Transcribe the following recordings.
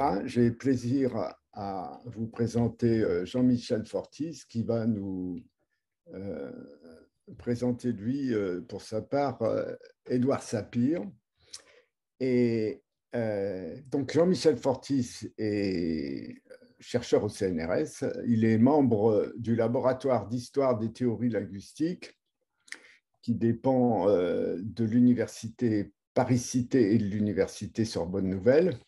Voilà, j'ai plaisir à vous présenter Jean-Michel Fortis qui va nous euh, présenter, lui, pour sa part, Édouard Sapir. Et donc, Jean-Michel Fortis est chercheur au CNRS. Il est membre du laboratoire d'histoire des théories linguistiques qui dépend de l'université Paris-Cité et de l'université Sorbonne Nouvelle.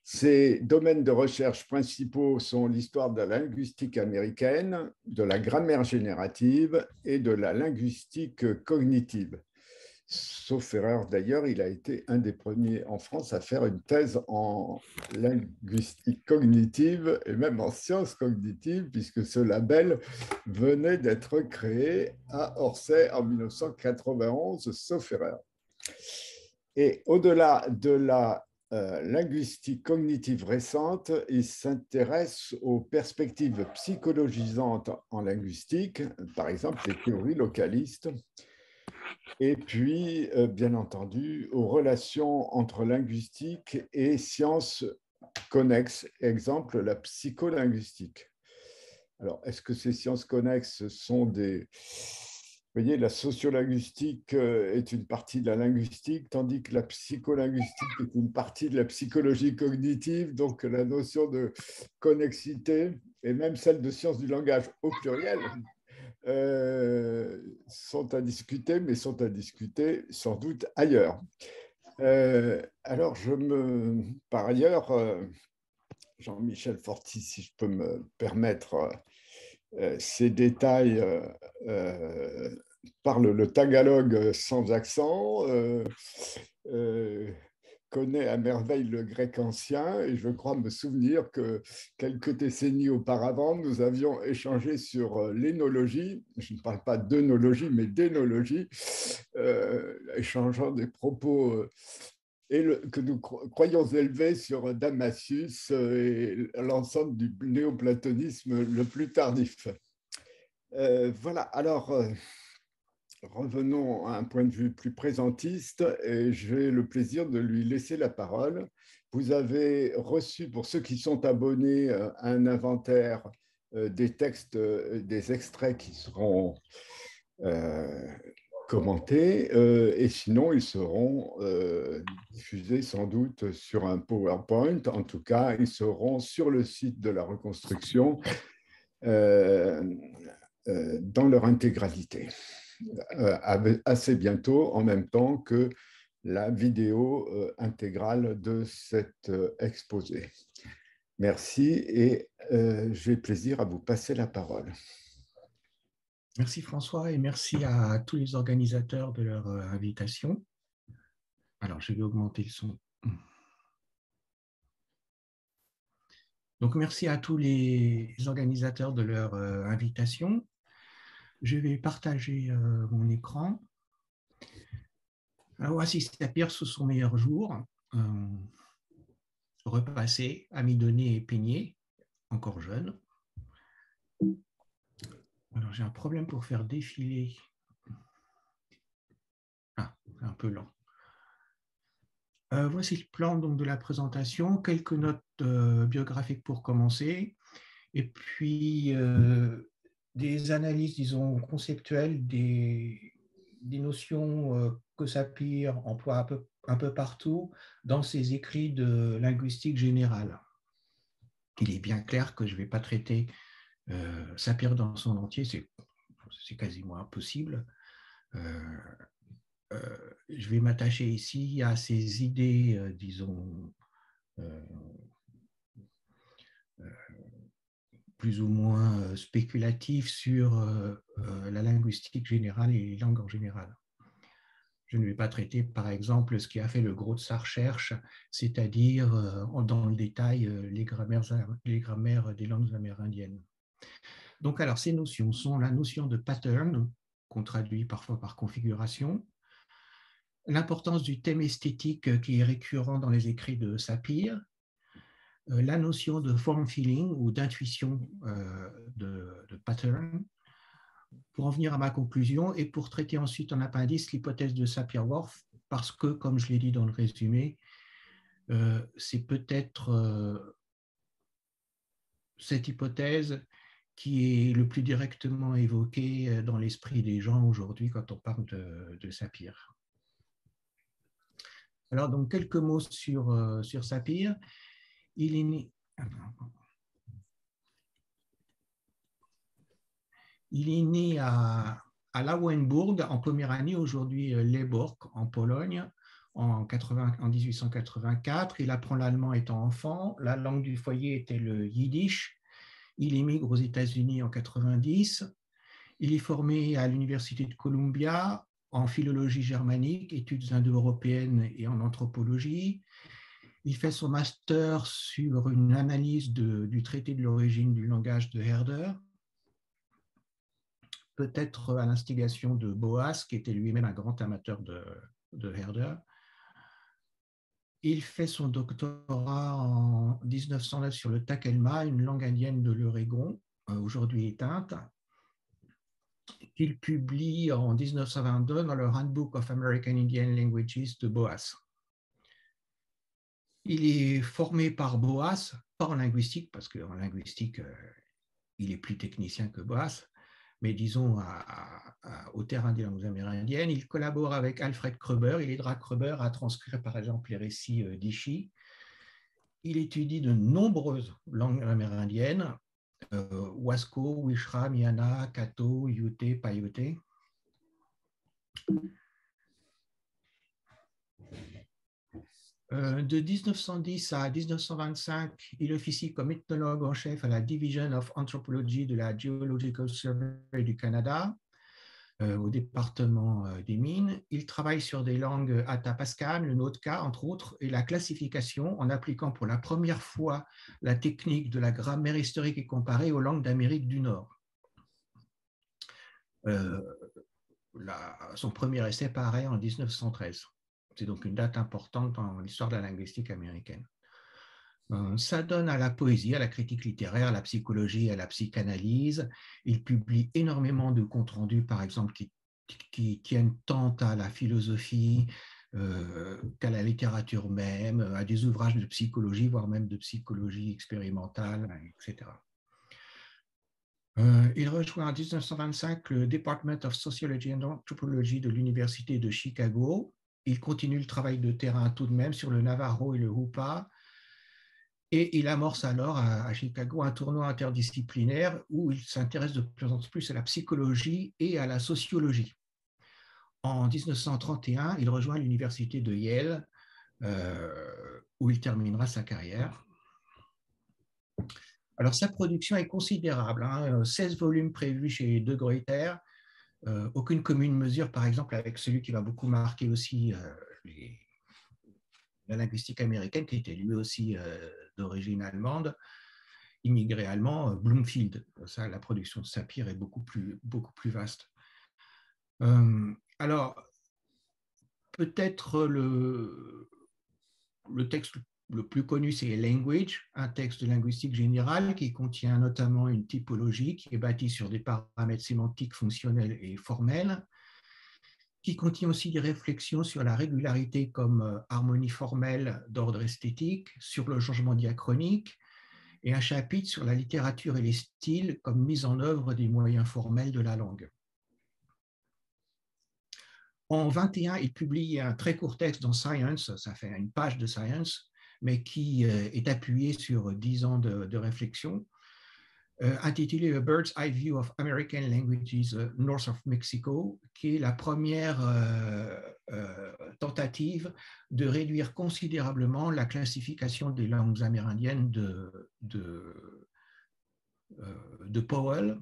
Ses domaines de recherche principaux sont l'histoire de la linguistique américaine, de la grammaire générative et de la linguistique cognitive. Sauf erreur d'ailleurs, il a été un des premiers en France à faire une thèse en linguistique cognitive et même en sciences cognitives, puisque ce label venait d'être créé à Orsay en 1991, sauf erreur. Et au-delà de la linguistique cognitive récente, il s'intéresse aux perspectives psychologisantes en linguistique, par exemple les théories localistes, et puis, bien entendu, aux relations entre linguistique et sciences connexes, exemple la psycholinguistique. Alors, est-ce que ces sciences connexes sont des... Vous voyez, la sociolinguistique est une partie de la linguistique, tandis que la psycholinguistique est une partie de la psychologie cognitive, donc la notion de connexité, et même celle de sciences du langage au pluriel, sont à discuter, mais sont à discuter sans doute ailleurs. Alors, par ailleurs, Jean-Michel Fortis, si je peux me permettre, ces détails parle le tagalog sans accent, connaît à merveille le grec ancien, et je crois me souvenir que quelques décennies auparavant, nous avions échangé sur l'énologie, je ne parle pas d'œnologie, mais d'énologie, échangeant des propos que nous croyons élevés sur Damasius et l'ensemble du néoplatonisme le plus tardif. Voilà, alors revenons à un point de vue plus présentiste et j'ai le plaisir de lui laisser la parole. Vous avez reçu, pour ceux qui sont abonnés, un inventaire des textes, des extraits qui seront commentés et sinon ils seront diffusés sans doute sur un PowerPoint. En tout cas, ils seront sur le site de la reconstruction dans leur intégralité. Assez bientôt, en même temps que la vidéo intégrale de cet exposé. Merci et j'ai plaisir à vous passer la parole. Merci François et merci à tous les organisateurs de leur invitation. Alors, je vais augmenter le son. Donc, merci à tous les organisateurs de leur invitation. Je vais partager mon écran. Alors, voici Sapir sous son meilleur jour. Repassé, amidonné et peigné, encore jeune. Alors, j'ai un problème pour faire défiler. Ah, c'est un peu lent. Voici le plan donc, de la présentation, quelques notes biographiques pour commencer, et puis des analyses, disons, conceptuelles des notions que Sapir emploie un peu partout dans ses écrits de linguistique générale. Il est bien clair que je ne vais pas traiter Sapir dans son entier, c'est quasiment impossible. Je vais m'attacher ici à ces idées, disons, plus ou moins spéculatives sur la linguistique générale et les langues en général. Je ne vais pas traiter, par exemple, ce qui a fait le gros de sa recherche, c'est-à-dire dans le détail les grammaires des langues amérindiennes. Donc, alors, ces notions sont la notion de pattern, qu'on traduit parfois par configuration, l'importance du thème esthétique qui est récurrent dans les écrits de Sapir, la notion de form feeling ou d'intuition de pattern, pour en venir à ma conclusion et pour traiter ensuite en appendice l'hypothèse de Sapir-Whorf, parce que, comme je l'ai dit dans le résumé, c'est peut-être cette hypothèse qui est le plus directement évoquée dans l'esprit des gens aujourd'hui quand on parle de Sapir. Alors, donc, quelques mots sur Sapir. Il est né... Il est né à Lauenburg en Poméranie, aujourd'hui Leborg en Pologne, en 1884. Il apprend l'allemand étant enfant. La langue du foyer était le yiddish. Il émigre aux États-Unis en 90. Il est formé à l'Université de Columbia en philologie germanique, études indo-européennes et en anthropologie. Il fait son master sur une analyse du traité de l'origine du langage de Herder, peut-être à l'instigation de Boas, qui était lui-même un grand amateur de Herder. Il fait son doctorat en 1909 sur le Takelma, une langue indienne de l'Oregon, aujourd'hui éteinte, qu'il publie en 1922 dans le Handbook of American Indian Languages de Boas. Il est formé par Boas, pas en linguistique, parce qu'en linguistique, il est plus technicien que Boas, mais disons au terrain des langues amérindiennes. Il collabore avec Alfred Kroeber. Il aidera Kroeber à transcrire, par exemple, les récits d'Ishi. Il étudie de nombreuses langues amérindiennes, Wasco, Wishra, Miana, Kato, Yute, Paiute. De 1910 à 1925, il officie comme ethnologue en chef à la Division of Anthropology de la Geological Survey du Canada, au département des mines. Il travaille sur des langues Atapascan, le Nootka, entre autres, et la classification en appliquant pour la première fois la technique de la grammaire historique et comparée aux langues d'Amérique du Nord. Son premier essai paraît en 1913. C'est donc une date importante dans l'histoire de la linguistique américaine. Ça donne à la poésie, à la critique littéraire, à la psychologie, à la psychanalyse. Il publie énormément de comptes rendus, par exemple, qui tiennent tant à la philosophie qu'à la littérature même, à des ouvrages de psychologie, voire même de psychologie expérimentale, etc. Il rejoint en 1925 le Department of Sociology and Anthropology de l'Université de Chicago. Il continue le travail de terrain tout de même sur le Navajo et le Hupa. Et il amorce alors à Chicago un tournoi interdisciplinaire où il s'intéresse de plus en plus à la psychologie et à la sociologie. En 1931, il rejoint l'université de Yale, où il terminera sa carrière. Alors, sa production est considérable, 16 volumes prévus chez De Gruyter. Aucune commune mesure, par exemple, avec celui qui va beaucoup marquer aussi la linguistique américaine, qui était lui aussi d'origine allemande, immigré allemand, Bloomfield. Ça, la production de Sapir est beaucoup plus vaste. Alors, peut-être le texte le plus connu, c'est Language, un texte de linguistique générale qui contient notamment une typologie qui est bâtie sur des paramètres sémantiques fonctionnels et formels, qui contient aussi des réflexions sur la régularité comme harmonie formelle d'ordre esthétique, sur le changement diachronique, et un chapitre sur la littérature et les styles comme mise en œuvre des moyens formels de la langue. En 1921, il publie un très court texte dans Science, ça fait une page de Science, mais qui est appuyé sur 10 ans de réflexion, intitulé A Bird's Eye View of American Languages North of Mexico, qui est la première tentative de réduire considérablement la classification des langues amérindiennes de Powell,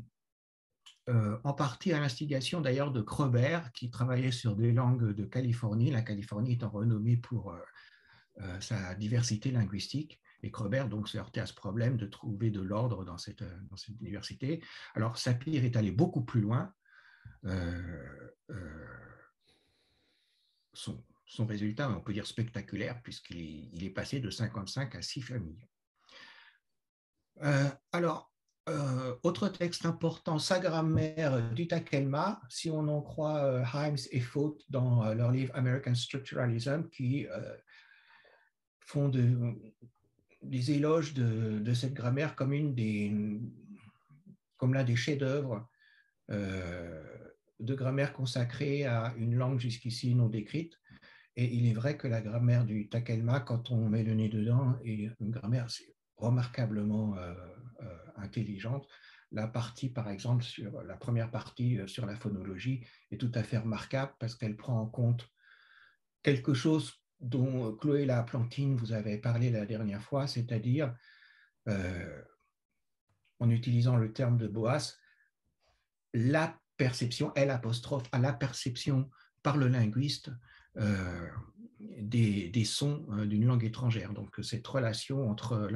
en partie à l'instigation d'ailleurs de Kroeber, qui travaillait sur des langues de Californie, la Californie étant renommée pour sa diversité linguistique. Et Kroeber donc s'est heurté à ce problème de trouver de l'ordre dans cette université. Alors Sapir est allé beaucoup plus loin. Son résultat, on peut dire spectaculaire, puisqu'il est passé de 55 à 6 familles. Autre texte important, sa grammaire du Takelma, si on en croit Himes et Foot dans leur livre American Structuralism, qui font des éloges de cette grammaire comme l'un des chefs-d'œuvre de grammaire consacrée à une langue jusqu'ici non décrite. Et il est vrai que la grammaire du Takelma, quand on met le nez dedans, est une grammaire remarquablement intelligente. La partie, par exemple, la première partie sur la phonologie est tout à fait remarquable parce qu'elle prend en compte quelque chose dont Chloé Laplantine vous avait parlé la dernière fois, c'est-à-dire, en utilisant le terme de Boas, la perception, L', à la perception par le linguiste des sons d'une langue étrangère. Donc, cette relation entre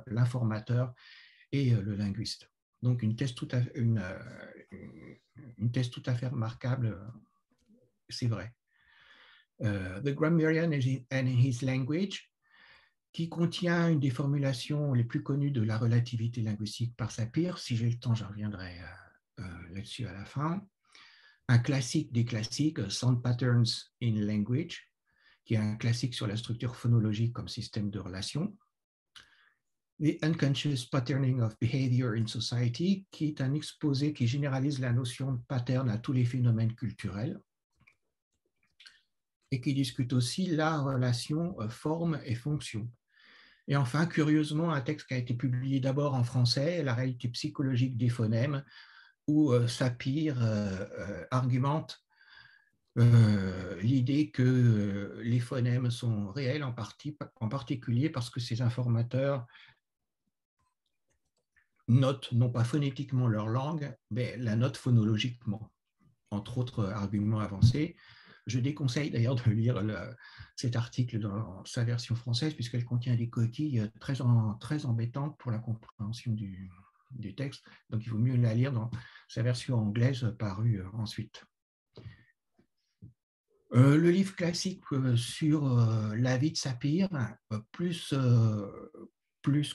l'informateur et le linguiste. Donc, une thèse tout à fait remarquable, c'est vrai. The Grammarian and His Language, qui contient une des formulations les plus connues de la relativité linguistique par Sapir. Si j'ai le temps, je reviendrai là-dessus à la fin. Un classique des classiques, Sound Patterns in Language, qui est un classique sur la structure phonologique comme système de relation. The Unconscious Patterning of Behavior in Society, qui est un exposé qui généralise la notion de pattern à tous les phénomènes culturels et qui discute aussi la relation forme et fonction. Et enfin, curieusement, un texte qui a été publié d'abord en français, La réalité psychologique des phonèmes, où Sapir argumente l'idée que les phonèmes sont réels en particulier parce que ces informateurs notent non pas phonétiquement leur langue, mais la notent phonologiquement, entre autres arguments avancés. Je déconseille d'ailleurs de lire cet article dans sa version française puisqu'elle contient des coquilles très embêtantes pour la compréhension du texte. Donc, il vaut mieux la lire dans sa version anglaise parue ensuite. Le livre classique sur la vie de Sapir, plus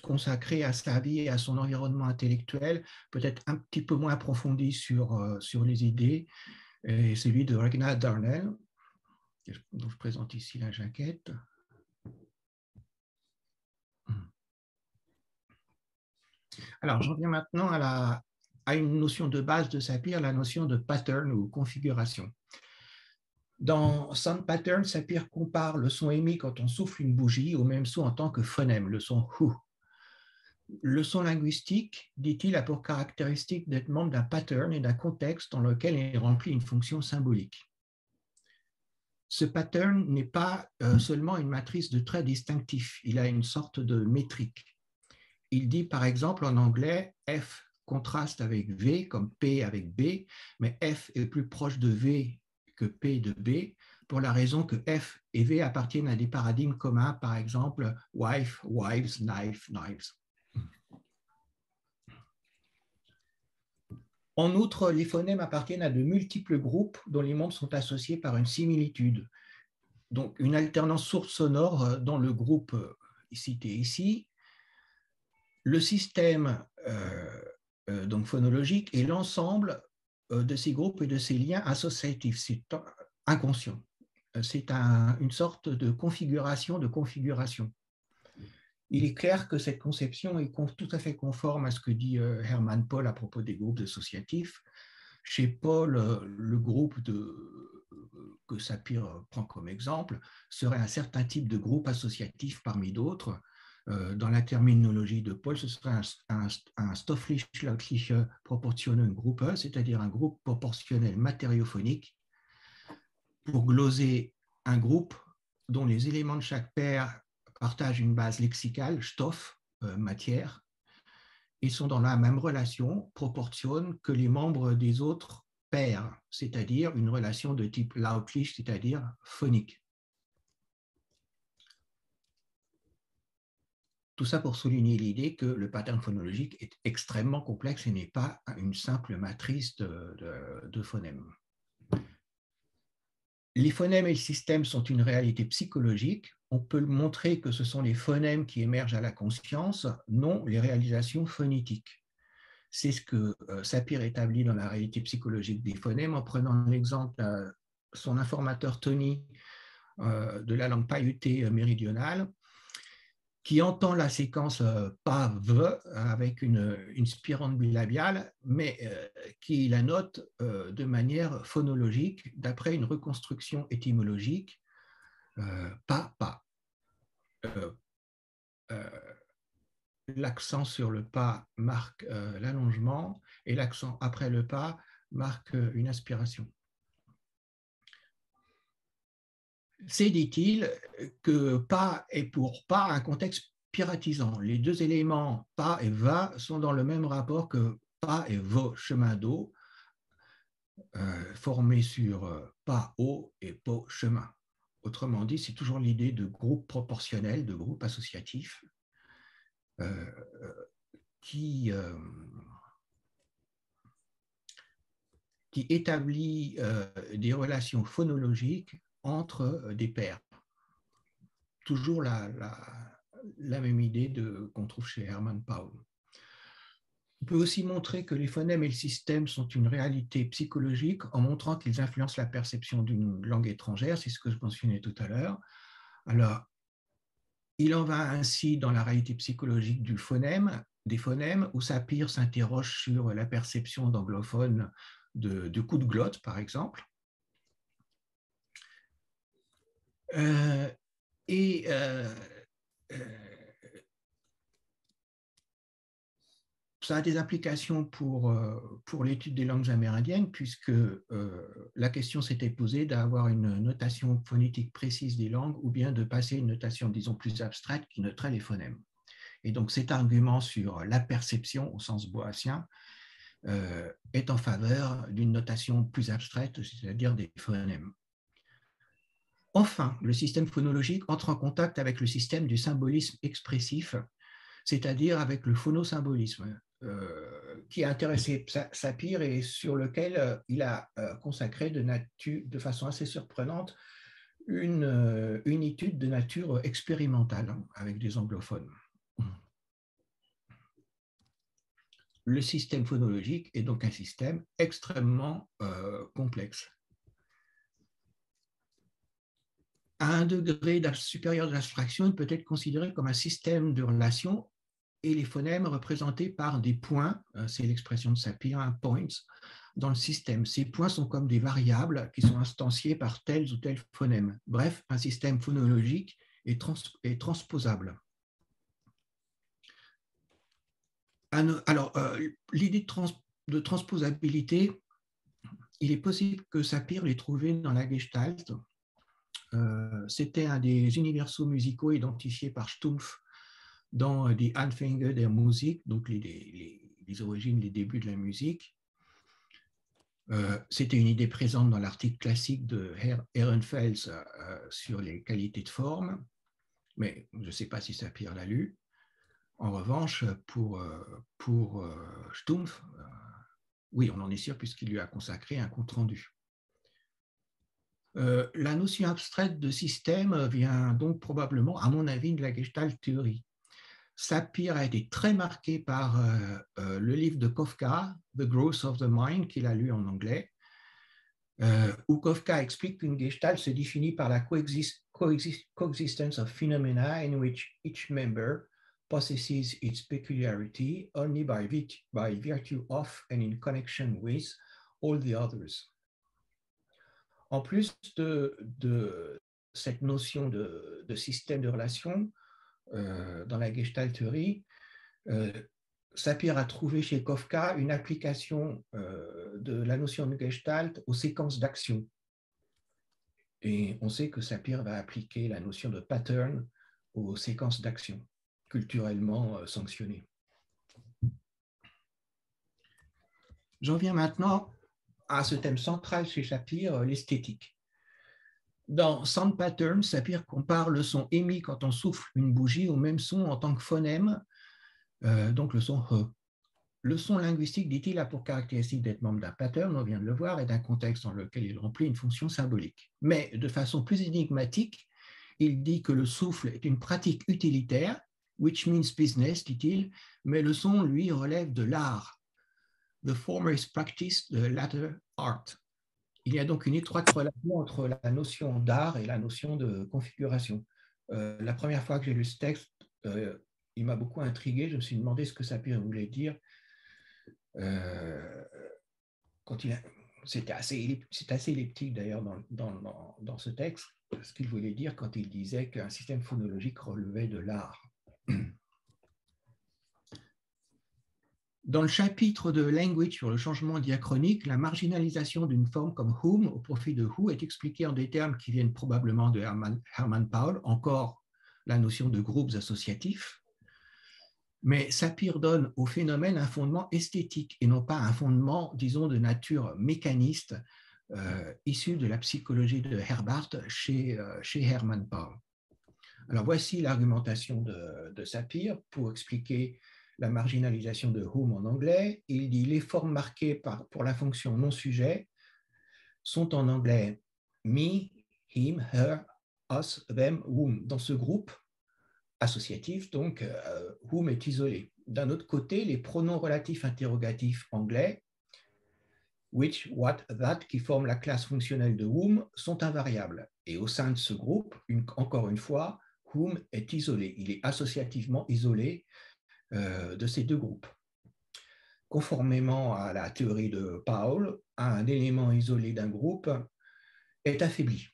consacré à sa vie et à son environnement intellectuel, peut-être un petit peu moins approfondi sur les idées, et celui de Ragnar Darnell, dont je présente ici la jaquette. Alors, j'en viens maintenant à une notion de base de Sapir, la notion de pattern ou configuration. Dans Sound Pattern, Sapir compare le son émis quand on souffle une bougie au même son en tant que phonème, le son hu. Le son linguistique, dit-il, a pour caractéristique d'être membre d'un pattern et d'un contexte dans lequel il remplit une fonction symbolique. Ce pattern n'est pas seulement une matrice de traits distinctifs, il a une sorte de métrique. Il dit par exemple en anglais F contraste avec V comme P avec B, mais F est plus proche de V que P de B, pour la raison que F et V appartiennent à des paradigmes communs, par exemple wife, wives, knife, knives. En outre, les phonèmes appartiennent à de multiples groupes dont les membres sont associés par une similitude. Donc, une alternance source sonore dans le groupe cité ici. Le système donc phonologique est l'ensemble de ces groupes et de ces liens associatifs. C'est inconscient. C'est une sorte de configuration de configuration. Il est clair que cette conception est tout à fait conforme à ce que dit Hermann Paul à propos des groupes associatifs. Chez Paul, le groupe que Sapir prend comme exemple serait un certain type de groupe associatif parmi d'autres. Dans la terminologie de Paul, ce serait un stofflich-lautliche Proportionengruppe, c'est-à-dire un groupe proportionnel matériophonique, pour gloser un groupe dont les éléments de chaque paire partagent une base lexicale, Stoff, matière, et sont dans la même relation, proportionne, que les membres des autres paires, c'est-à-dire une relation de type lautlich, c'est-à-dire phonique. Tout ça pour souligner l'idée que le pattern phonologique est extrêmement complexe et n'est pas une simple matrice de phonèmes. Les phonèmes et le système sont une réalité psychologique. On peut montrer que ce sont les phonèmes qui émergent à la conscience, non les réalisations phonétiques. C'est ce que Sapir établit dans la réalité psychologique des phonèmes en prenant l'exemple de son informateur Tony de la langue païutée méridionale. qui entend la séquence pas v avec une spirante bilabiale, mais qui la note de manière phonologique d'après une reconstruction étymologique pas. L'accent sur le pas marque l'allongement et l'accent après le pas marque une aspiration. C'est, dit-il, que pas est pour pas un contexte piratisant. Les deux éléments pas et va sont dans le même rapport que pas et vo, chemin d'eau, formés sur pas eau et po, chemin. Autrement dit, c'est toujours l'idée de groupe proportionnel, de groupe associatif, qui établit des relations phonologiques entre des pairs. Toujours la même idée qu'on trouve chez Hermann Paul. On peut aussi montrer que les phonèmes et le système sont une réalité psychologique en montrant qu'ils influencent la perception d'une langue étrangère, c'est ce que je mentionnais tout à l'heure. Alors, il en va ainsi dans la réalité psychologique des phonèmes, où Sapir s'interroge sur la perception d'anglophones de coups de glotte, par exemple. Ça a des implications pour l'étude des langues amérindiennes, puisque la question s'était posée d'avoir une notation phonétique précise des langues ou bien de passer une notation, disons, plus abstraite qui noterait les phonèmes. Et donc cet argument sur la perception au sens boasien est en faveur d'une notation plus abstraite, c'est-à-dire des phonèmes. Enfin, le système phonologique entre en contact avec le système du symbolisme expressif, c'est-à-dire avec le phonosymbolisme, qui a intéressé Sapir et sur lequel il a consacré de façon assez surprenante une étude de nature expérimentale avec des anglophones. Le système phonologique est donc un système extrêmement complexe. À un degré supérieur d'abstraction, il peut être considéré comme un système de relations et les phonèmes représentés par des points, c'est l'expression de Sapir, points, dans le système. Ces points sont comme des variables qui sont instanciées par tels ou tels phonèmes. Bref, un système phonologique est transposable. Alors, l'idée de transposabilité, il est possible que Sapir l'ait trouvée dans la Gestalt. C'était un des universaux musicaux identifiés par Stumpf dans Die Anfänge der Musik, donc les origines, les débuts de la musique. C'était une idée présente dans l'article classique de Ehrenfels sur les qualités de forme, mais je ne sais pas si Sapir l'a lu. En revanche, pour Stumpf, oui, on en est sûr puisqu'il lui a consacré un compte-rendu. La notion abstraite de système vient donc probablement, à mon avis, de la Gestalt théorie. Sapir a été très marqué par le livre de Kafka, The Growth of the Mind, qu'il a lu en anglais, où Kafka explique qu'une Gestalt se définit par la coexistence of phenomena in which each member possesses its peculiarity only by virtue of and in connection with all the others. En plus de cette notion de système de relations, dans la Gestalt théorie, Sapir a trouvé chez Kafka une application de la notion de Gestalt aux séquences d'action. Et on sait que Sapir va appliquer la notion de pattern aux séquences d'action, culturellement sanctionnées. J'en viens maintenant à ce thème central chez Sapir, l'esthétique. Dans Sound Pattern, Sapir compare le son émis quand on souffle une bougie au même son en tant que phonème, donc le son he. Le son linguistique, dit-il, a pour caractéristique d'être membre d'un pattern, on vient de le voir, et d'un contexte dans lequel il remplit une fonction symbolique. Mais de façon plus énigmatique, il dit que le souffle est une pratique utilitaire, which means business, dit-il, mais le son, lui, relève de l'art. The former is practice, the latter art. Il y a donc une étroite relation entre la notion d'art et la notion de configuration. La première fois que j'ai lu ce texte, il m'a beaucoup intrigué. Je me suis demandé ce que Sapir voulait dire. C'est assez elliptique d'ailleurs dans ce texte, ce qu'il voulait dire quand il disait qu'un système phonologique relevait de l'art. Dans le chapitre de Language sur le changement diachronique, la marginalisation d'une forme comme whom au profit de who est expliquée en des termes qui viennent probablement de Hermann Paul, encore la notion de groupes associatifs. Mais Sapir donne au phénomène un fondement esthétique et non pas un fondement, disons, de nature mécaniste issu de la psychologie de Herbart chez Hermann Paul. Alors voici l'argumentation de Sapir pour expliquer la marginalisation de whom en anglais. Il dit les formes marquées pour la fonction non-sujet sont en anglais me, him, her, us, them, whom. Dans ce groupe associatif, donc whom est isolé. D'un autre côté, les pronoms relatifs interrogatifs anglais, which, what, that, qui forment la classe fonctionnelle de whom, sont invariables. Et au sein de ce groupe, encore une fois, whom est isolé. Il est associativement isolé de ces deux groupes. Conformément à la théorie de Paul, un élément isolé d'un groupe est affaibli,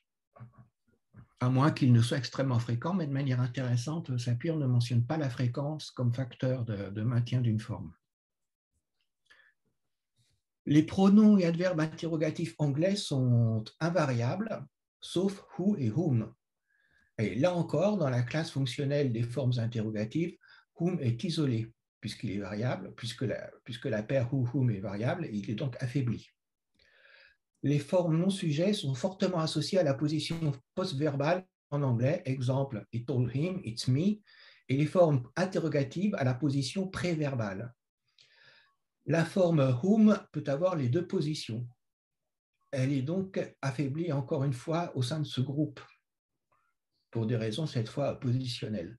à moins qu'il ne soit extrêmement fréquent, mais de manière intéressante, Sapir ne mentionne pas la fréquence comme facteur de maintien d'une forme. Les pronoms et adverbes interrogatifs anglais sont invariables, sauf who et whom. Et là encore, dans la classe fonctionnelle des formes interrogatives, whom est isolé, puisqu'il est variable, puisque la paire who-whom est variable, il est donc affaibli. Les formes non-sujets sont fortement associées à la position post-verbale en anglais, exemple, it told him, it's me, et les formes interrogatives à la position pré-verbale. La forme whom peut avoir les deux positions. Elle est donc affaiblie encore une fois au sein de ce groupe, pour des raisons cette fois positionnelles.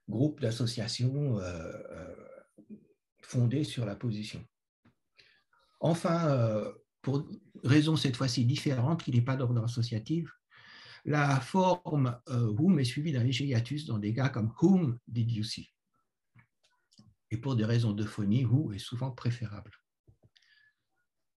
Groupe d'association fondé sur la position. Enfin, pour raison cette fois-ci différente, qui n'est pas d'ordre associatif, la forme whom est suivie d'un léger hiatus dans des cas comme whom did you see? Et pour des raisons de phonie, who est souvent préférable.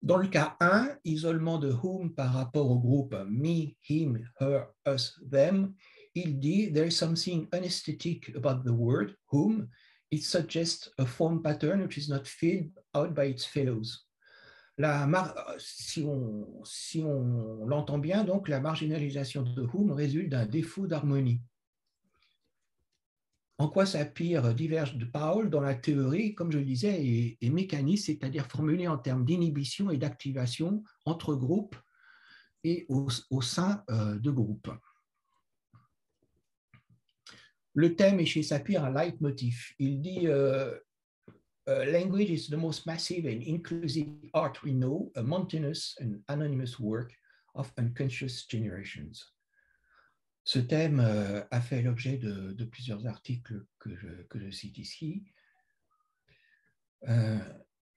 Dans le cas 1, isolement de whom par rapport au groupe me, him, her, us, them, il dit there is something unesthetic about the word whom. It suggests a form pattern which is not filled out by its fellows. Si on l'entend bien, donc la marginalisation de whom résulte d'un défaut d'harmonie. En quoi Sapir diverge de Paul dans la théorie, comme je le disais, est mécaniste, c'est-à-dire formulée en termes d'inhibition et d'activation entre groupes et au sein de groupes. Le thème est chez Sapir un leitmotiv. Il dit language is the most massive and inclusive art we know, a mountainous and anonymous work of unconscious generations. Ce thème a fait l'objet de plusieurs articles que je cite ici.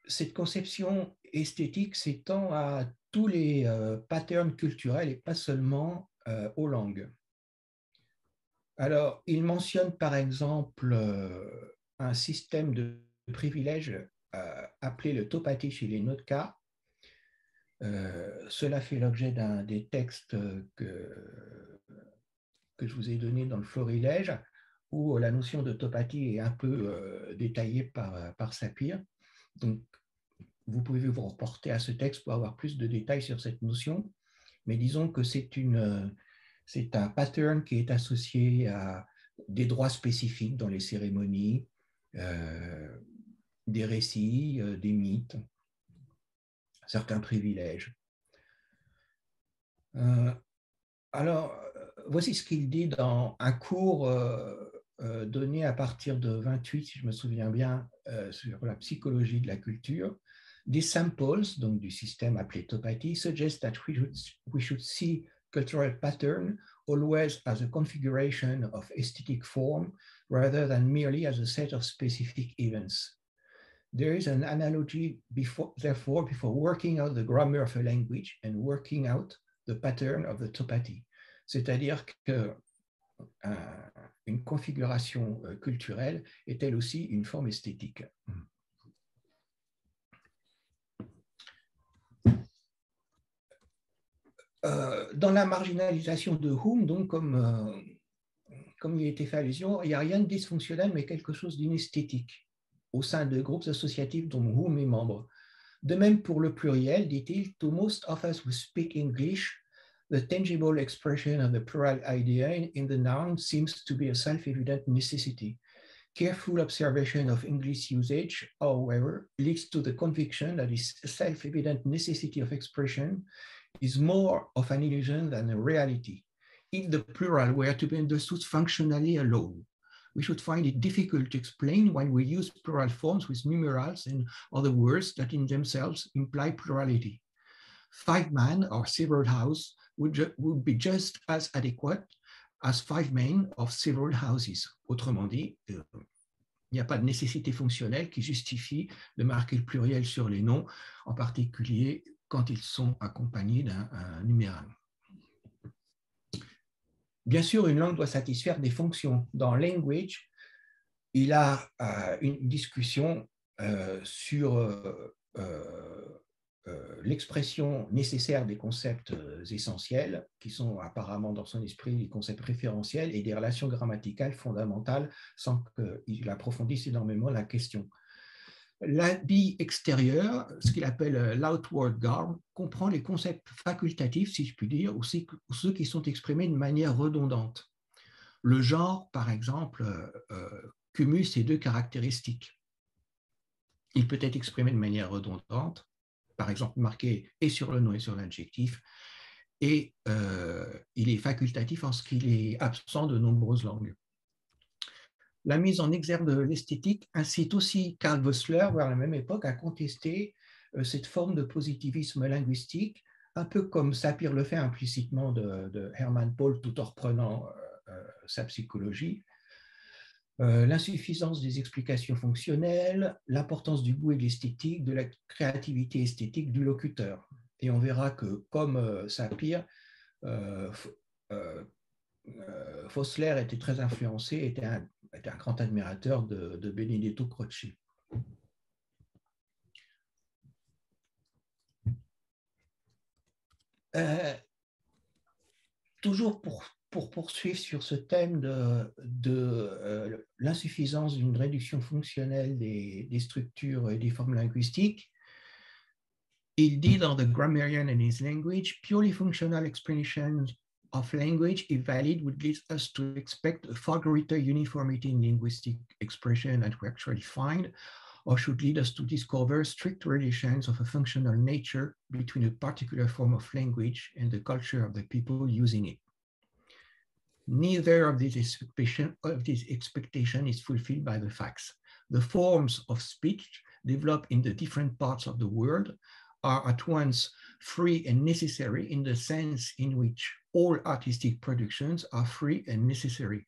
Cette conception esthétique s'étend à tous les patterns culturels et pas seulement aux langues. Alors, il mentionne par exemple un système de privilèges appelé le Topati chez les Notka. Cela fait l'objet d'un des textes que je vous ai donné dans le florilège, où la notion de Topati est un peu détaillée par Sapir. Donc, vous pouvez vous reporter à ce texte pour avoir plus de détails sur cette notion, mais disons que c'est un pattern qui est associé à des droits spécifiques dans les cérémonies, des récits, des mythes, certains privilèges. Alors, voici ce qu'il dit dans un cours donné à partir de 28, si je me souviens bien, sur la psychologie de la culture. Des samples, donc du système appelé Topati, suggest that we should see cultural pattern always as a configuration of aesthetic form rather than merely as a set of specific events. There is an analogy, therefore, before working out the grammar of a language and working out the pattern of the Topati. C'est-à-dire que une configuration culturelle est elle aussi une forme esthétique. Dans la marginalisation de Hume, donc comme il a été fait allusion, il n'y a rien de dysfonctionnel, mais quelque chose d'inesthétique au sein de groupes associatifs dont Hume est membre. De même pour le pluriel, dit-il, to most of us who speak English, the tangible expression of the plural idea in the noun seems to be a self-evident necessity. Careful observation of English usage, however, leads to the conviction that this self-evident necessity of expression is more of an illusion than a reality. If the plural were to be understood functionally alone, we should find it difficult to explain why we use plural forms with numerals and other words that in themselves imply plurality. 5 men or several houses would be just as adequate as 5 men of several houses. Autrement dit, il n'y a pas de nécessité fonctionnelle qui justifie de marquer le pluriel sur les noms, en particulier quand ils sont accompagnés d'un numéral. Bien sûr, une langue doit satisfaire des fonctions. Dans Language, il a une discussion sur l'expression nécessaire des concepts essentiels, qui sont apparemment dans son esprit des concepts référentiels et des relations grammaticales fondamentales, sans qu'il approfondisse énormément la question. L'habit extérieur, ce qu'il appelle l'outward garb, comprend les concepts facultatifs, si je puis dire, ou ceux qui sont exprimés de manière redondante. Le genre, par exemple, cumule ces deux caractéristiques. Il peut être exprimé de manière redondante, par exemple marqué et sur le nom et sur l'adjectif, et il est facultatif en ce qu'il est absent de nombreuses langues. La mise en exergue de l'esthétique incite aussi Karl Vossler, vers la même époque, à contester cette forme de positivisme linguistique, un peu comme Sapir le fait implicitement de Hermann Paul, tout en reprenant sa psychologie. L'insuffisance des explications fonctionnelles, l'importance du goût et de l'esthétique, de la créativité esthétique du locuteur. Et on verra que, comme Sapir, Vossler était très influencé, était un grand admirateur de Benedetto Croce. Toujours pour poursuivre sur ce thème de l'insuffisance d'une réduction fonctionnelle des structures et des formes linguistiques, il dit dans The Grammarian and His Language, purely functional explanations of language, if valid, would lead us to expect a far greater uniformity in linguistic expression than we actually find, or should lead us to discover strict relations of a functional nature between a particular form of language and the culture of the people using it. Neither of these expectation is fulfilled by the facts. The forms of speech developed in the different parts of the world are at once free and necessary in the sense in which all artistic productions are free and necessary.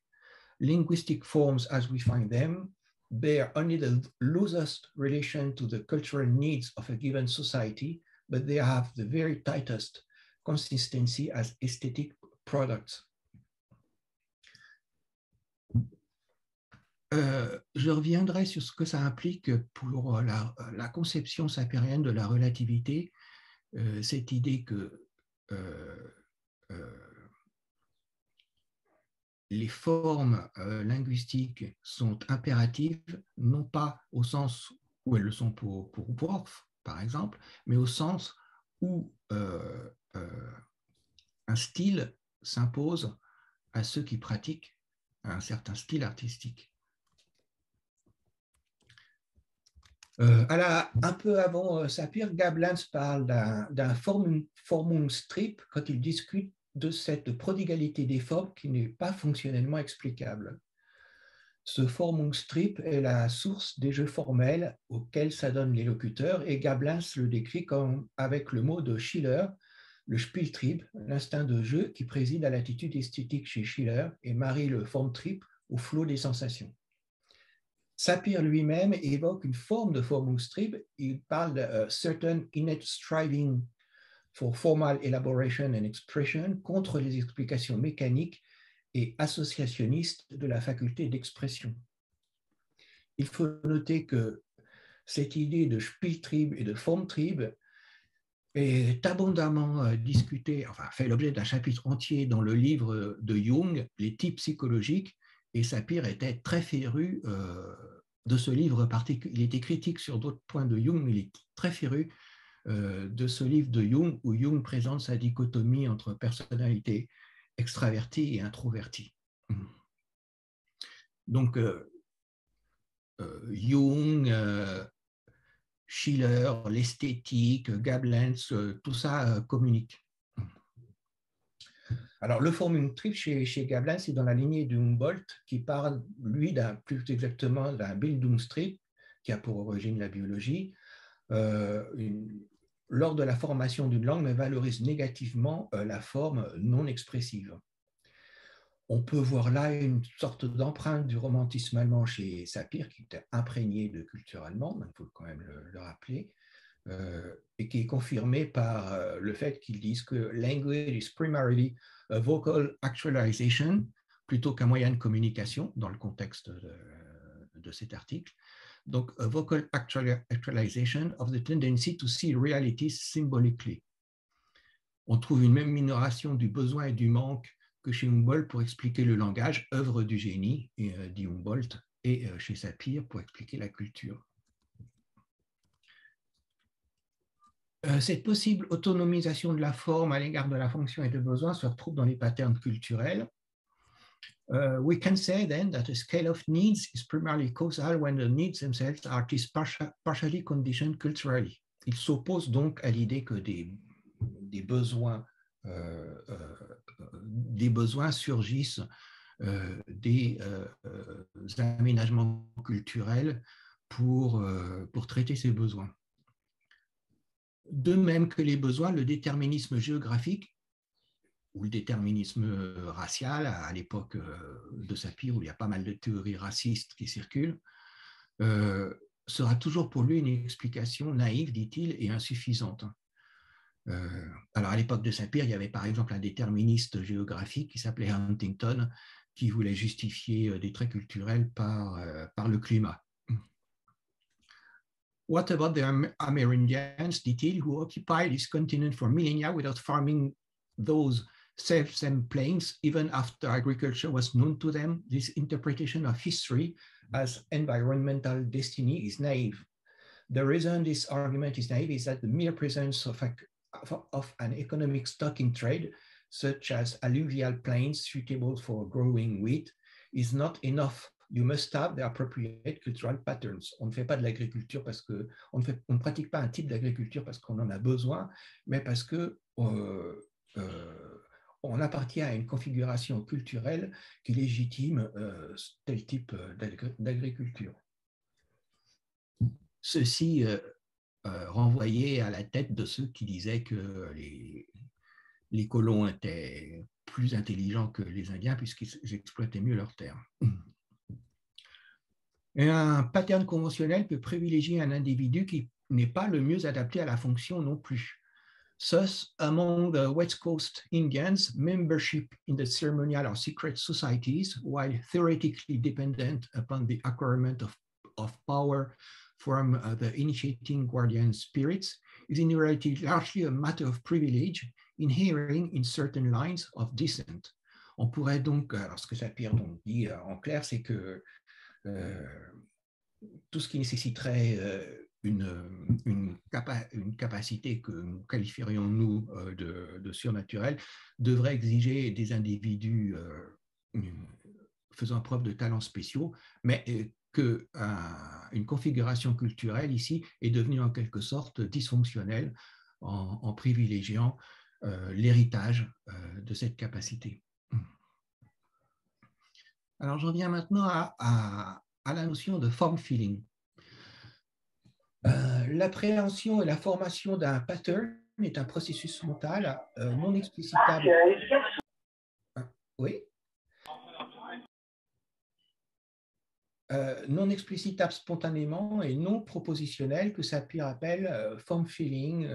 Linguistic forms as we find them bear only the loosest relation to the cultural needs of a given society, but they have the very tightest consistency as aesthetic products. Je reviendrai sur ce que ça implique pour la conception sapérienne de la relativité, cette idée que les formes linguistiques sont impératives, non pas au sens où elles le sont pour Worf, par exemple, mais au sens où un style s'impose à ceux qui pratiquent un certain style artistique. Un peu avant Sapir, Gablans parle d'un Formungstrip quand il discute de cette prodigalité des formes qui n'est pas fonctionnellement explicable. Ce Formungstrip est la source des jeux formels auxquels s'adonnent les locuteurs et Gablans le décrit comme avec le mot de Schiller, le Spieltrieb, l'instinct de jeu qui préside à l'attitude esthétique chez Schiller et marie le Formtrieb au flot des sensations. Sapir lui-même évoque une forme de Formungstrieb. Il parle de certain innate striving for formal elaboration and expression contre les explications mécaniques et associationniste de la faculté d'expression. Il faut noter que cette idée de Spieltrieb et de Formtrieb est abondamment discutée, enfin fait l'objet d'un chapitre entier dans le livre de Jung, Les types psychologiques, et Sapir était très féru de ce livre particulier. Il était critique sur d'autres points de Jung, mais il est très féru de ce livre de Jung, où Jung présente sa dichotomie entre personnalité extravertie et introvertie. Donc, Jung, Schiller, l'esthétique, Gablenz, tout ça communique. Alors, le Formungstrieb chez Gablenz, c'est dans la lignée de Humboldt, qui parle, lui, plus exactement d'un Bildungstrieb, qui a pour origine la biologie, lors de la formation d'une langue, mais valorise négativement la forme non expressive. On peut voir là une sorte d'empreinte du romantisme allemand chez Sapir, qui était imprégné de culture allemande, il faut quand même le rappeler, et qui est confirmé par le fait qu'ils disent que language is primarily a vocal actualization plutôt qu'un moyen de communication dans le contexte de cet article. Donc, a vocal actualization of the tendency to see realities symbolically. On trouve une même minoration du besoin et du manque que chez Humboldt pour expliquer le langage, œuvre du génie, dit Humboldt, et chez Sapir pour expliquer la culture. Cette possible autonomisation de la forme à l'égard de la fonction et de besoin se retrouve dans les patterns culturels. We can say then that a scale of needs is primarily causal when the needs themselves are at least partially conditioned culturally. Il s'oppose donc à l'idée que des besoins surgissent des aménagements culturels pour traiter ces besoins. De même que les besoins, le déterminisme géographique ou le déterminisme racial, à l'époque de Sapir, où il y a pas mal de théories racistes qui circulent, sera toujours pour lui une explication naïve, dit-il, et insuffisante. Alors, à l'époque de Sapir, il y avait par exemple un déterministe géographique qui s'appelait Huntington, qui voulait justifier des traits culturels par le climat. What about the Amerindians, dit-il, who occupied this continent for millennia without farming those self-same plains, even after agriculture was known to them? This interpretation of history as environmental destiny is naive. The reason this argument is naive is that the mere presence of an economic stock in trade, such as alluvial plains suitable for growing wheat, is not enough. You must have the appropriate cultural patterns. On ne fait pas de l'agriculture parce que on ne pratique pas un type d'agriculture parce qu'on en a besoin, mais parce que on appartient à une configuration culturelle qui légitime tel type d'agriculture. Ceci renvoyait à la tête de ceux qui disaient que les colons étaient plus intelligents que les Indiens puisqu'ils exploitaient mieux leurs terres. Et un pattern conventionnel peut privilégier un individu qui n'est pas le mieux adapté à la fonction non plus. Thus, among the West Coast Indians, membership in the ceremonial or secret societies, while theoretically dependent upon the acquirement of power from the initiating guardian spirits, is in reality largely a matter of privilege, inhering in certain lines of descent. On pourrait donc, alors ce que Sapir donc dit en clair, c'est que tout ce qui nécessiterait une capacité que nous qualifierions, nous, de surnaturel, devrait exiger des individus faisant preuve de talents spéciaux, mais qu'une configuration culturelle ici est devenue en quelque sorte dysfonctionnelle en privilégiant l'héritage de cette capacité. Alors, j'en viens maintenant à la notion de form feeling. L'appréhension et la formation d'un pattern est un processus mental non explicitable. Oui. Non explicitable spontanément et non propositionnel, que Sapir appelle form feeling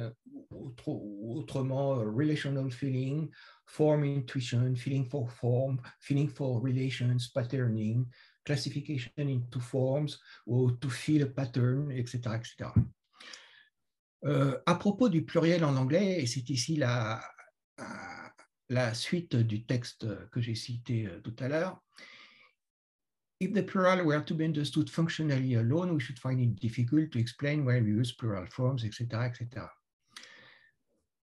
autrement relational feeling, form intuition, feeling for form, feeling for relations, patterning, classification into forms, ou to feel a pattern, etc. etc. À propos du pluriel en anglais, et c'est ici la suite du texte que j'ai cité tout à l'heure, if the plural were to be understood functionally alone, we should find it difficult to explain why we use plural forms, etc., etc.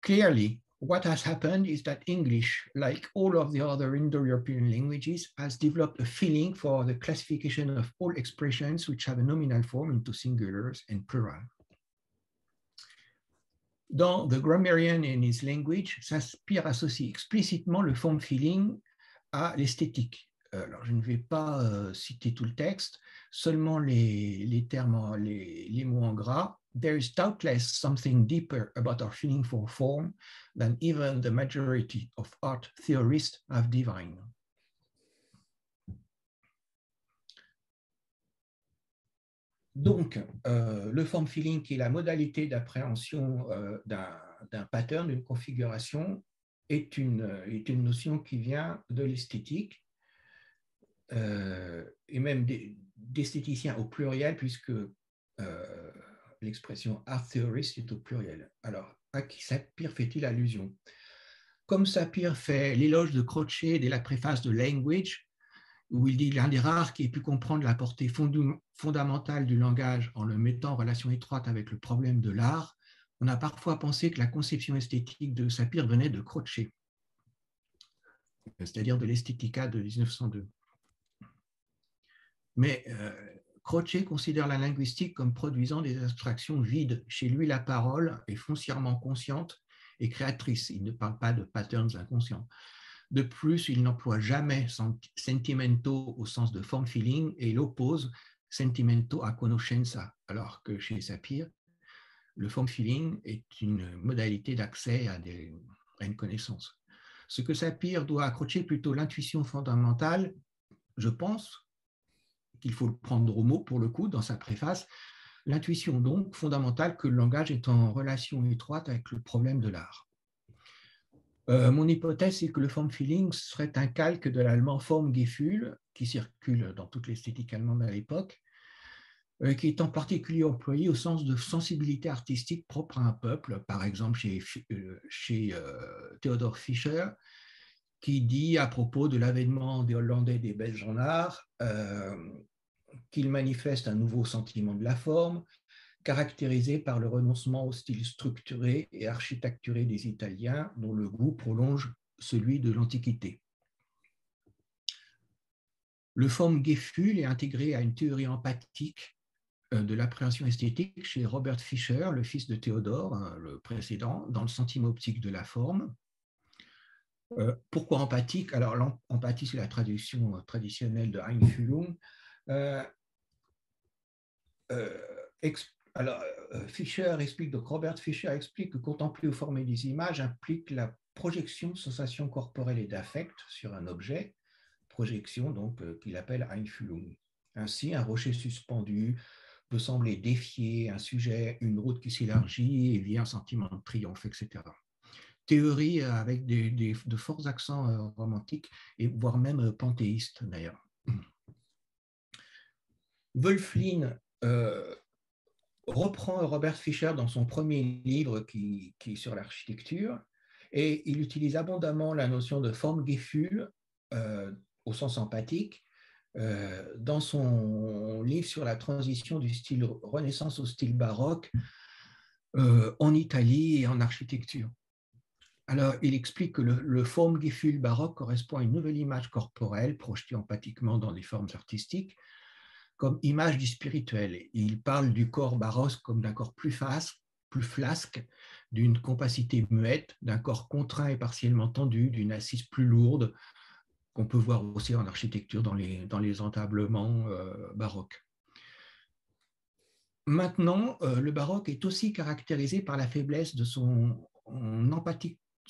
Clearly, what has happened is that English, like all of the other Indo-European languages, has developed a feeling for the classification of all expressions which have a nominal form into singulars and plural. Dans The Grammarian and His Language, Shakespeare associe explicitement le form feeling à l'esthétique. Alors, je ne vais pas citer tout le texte, seulement les termes, les mots en gras. There is doubtless something deeper about our feeling for form than even the majority of art theorists have divined. Donc, le form feeling, qui est la modalité d'appréhension d'un pattern, d'une configuration, est une notion qui vient de l'esthétique, et même d'esthéticiens au pluriel, puisque l'expression art theorist est au pluriel. Alors, à qui Sapir fait-il allusion? Comme Sapir fait l'éloge de Croce dès la préface de Language, où il dit l'un des rares qui ait pu comprendre la portée fondamentale du langage en le mettant en relation étroite avec le problème de l'art, on a parfois pensé que la conception esthétique de Sapir venait de Croce, c'est-à-dire de l'Estetica de 1902. Mais Croce considère la linguistique comme produisant des abstractions vides. Chez lui, la parole est foncièrement consciente et créatrice. Il ne parle pas de patterns inconscients. De plus, il n'emploie jamais sentimento au sens de form feeling et il oppose sentimento à conoscenza, alors que chez Sapir, le form feeling est une modalité d'accès à une connaissance. Ce que Sapir doit accrocher plutôt l'intuition fondamentale, je pense qu'il faut le prendre au mot pour le coup dans sa préface, l'intuition donc fondamentale que le langage est en relation étroite avec le problème de l'art. Mon hypothèse, c'est que le form feeling serait un calque de l'allemand Formgefühl, qui circule dans toute l'esthétique allemande à l'époque, qui est en particulier employé au sens de sensibilité artistique propre à un peuple, par exemple chez Theodor Fischer, qui dit à propos de l'avènement des Hollandais et des Belges en art qu'il manifeste un nouveau sentiment de la forme, caractérisé par le renoncement au style structuré et architecturé des Italiens, dont le goût prolonge celui de l'Antiquité. Le Formgefühl est intégré à une théorie empathique de l'appréhension esthétique chez Robert Fischer, le fils de Théodore, le précédent, dans le sentiment optique de la forme. Pourquoi empathique? Alors, l'empathie, c'est la traduction traditionnelle de Einfühlung. Fischer explique, donc Robert Fischer explique que contempler ou former des images implique la projection de sensations corporelles et d'affect sur un objet, projection donc qu'il appelle Einfühlung. Ainsi, un rocher suspendu peut sembler défier un sujet, une route qui s'élargit et vient un sentiment de triomphe, etc. Théorie avec de forts accents romantiques et voire même panthéistes d'ailleurs. Wölfflin reprend Robert Fischer dans son premier livre qui est sur l'architecture et il utilise abondamment la notion de Formgefühl au sens empathique dans son livre sur la transition du style Renaissance au style baroque en Italie et en architecture. Alors, il explique que le Formgefühl baroque correspond à une nouvelle image corporelle projetée empathiquement dans des formes artistiques comme image du spirituel. Il parle du corps baroque comme d'un corps plus flasque, d'une compacité muette, d'un corps contraint et partiellement tendu, d'une assise plus lourde, qu'on peut voir aussi en architecture dans les entablements baroques. Maintenant, le baroque est aussi caractérisé par la faiblesse de son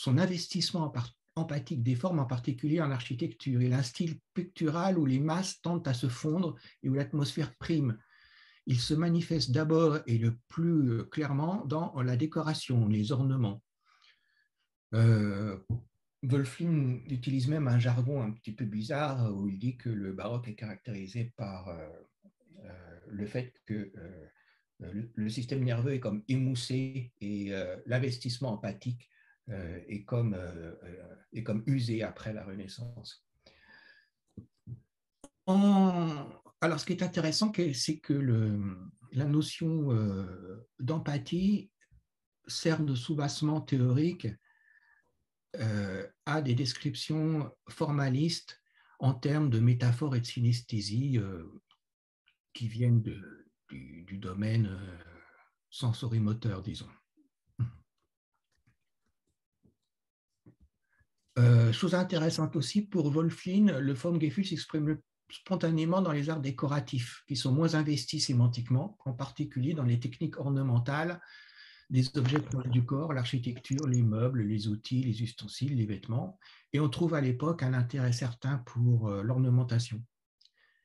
investissement empathique des formes, en particulier en architecture. Il a un style pictural où les masses tendent à se fondre et où l'atmosphère prime. il se manifeste d'abord et le plus clairement dans la décoration, les ornements. Wolfling utilise même un jargon un petit peu bizarre où il dit que le baroque est caractérisé par le fait que le système nerveux est comme émoussé et l'investissement empathique est comme usé après la Renaissance. Alors, ce qui est intéressant, c'est que la notion d'empathie sert de soubassement théorique à des descriptions formalistes en termes de métaphores et de synesthésie qui viennent du domaine sensorimoteur, disons. Chose intéressante aussi, pour Wolfling, le Formgefühl s'exprime spontanément dans les arts décoratifs, qui sont moins investis sémantiquement, en particulier dans les techniques ornementales des objets du corps, l'architecture, les meubles, les outils, les ustensiles, les vêtements. Et on trouve à l'époque un intérêt certain pour l'ornementation.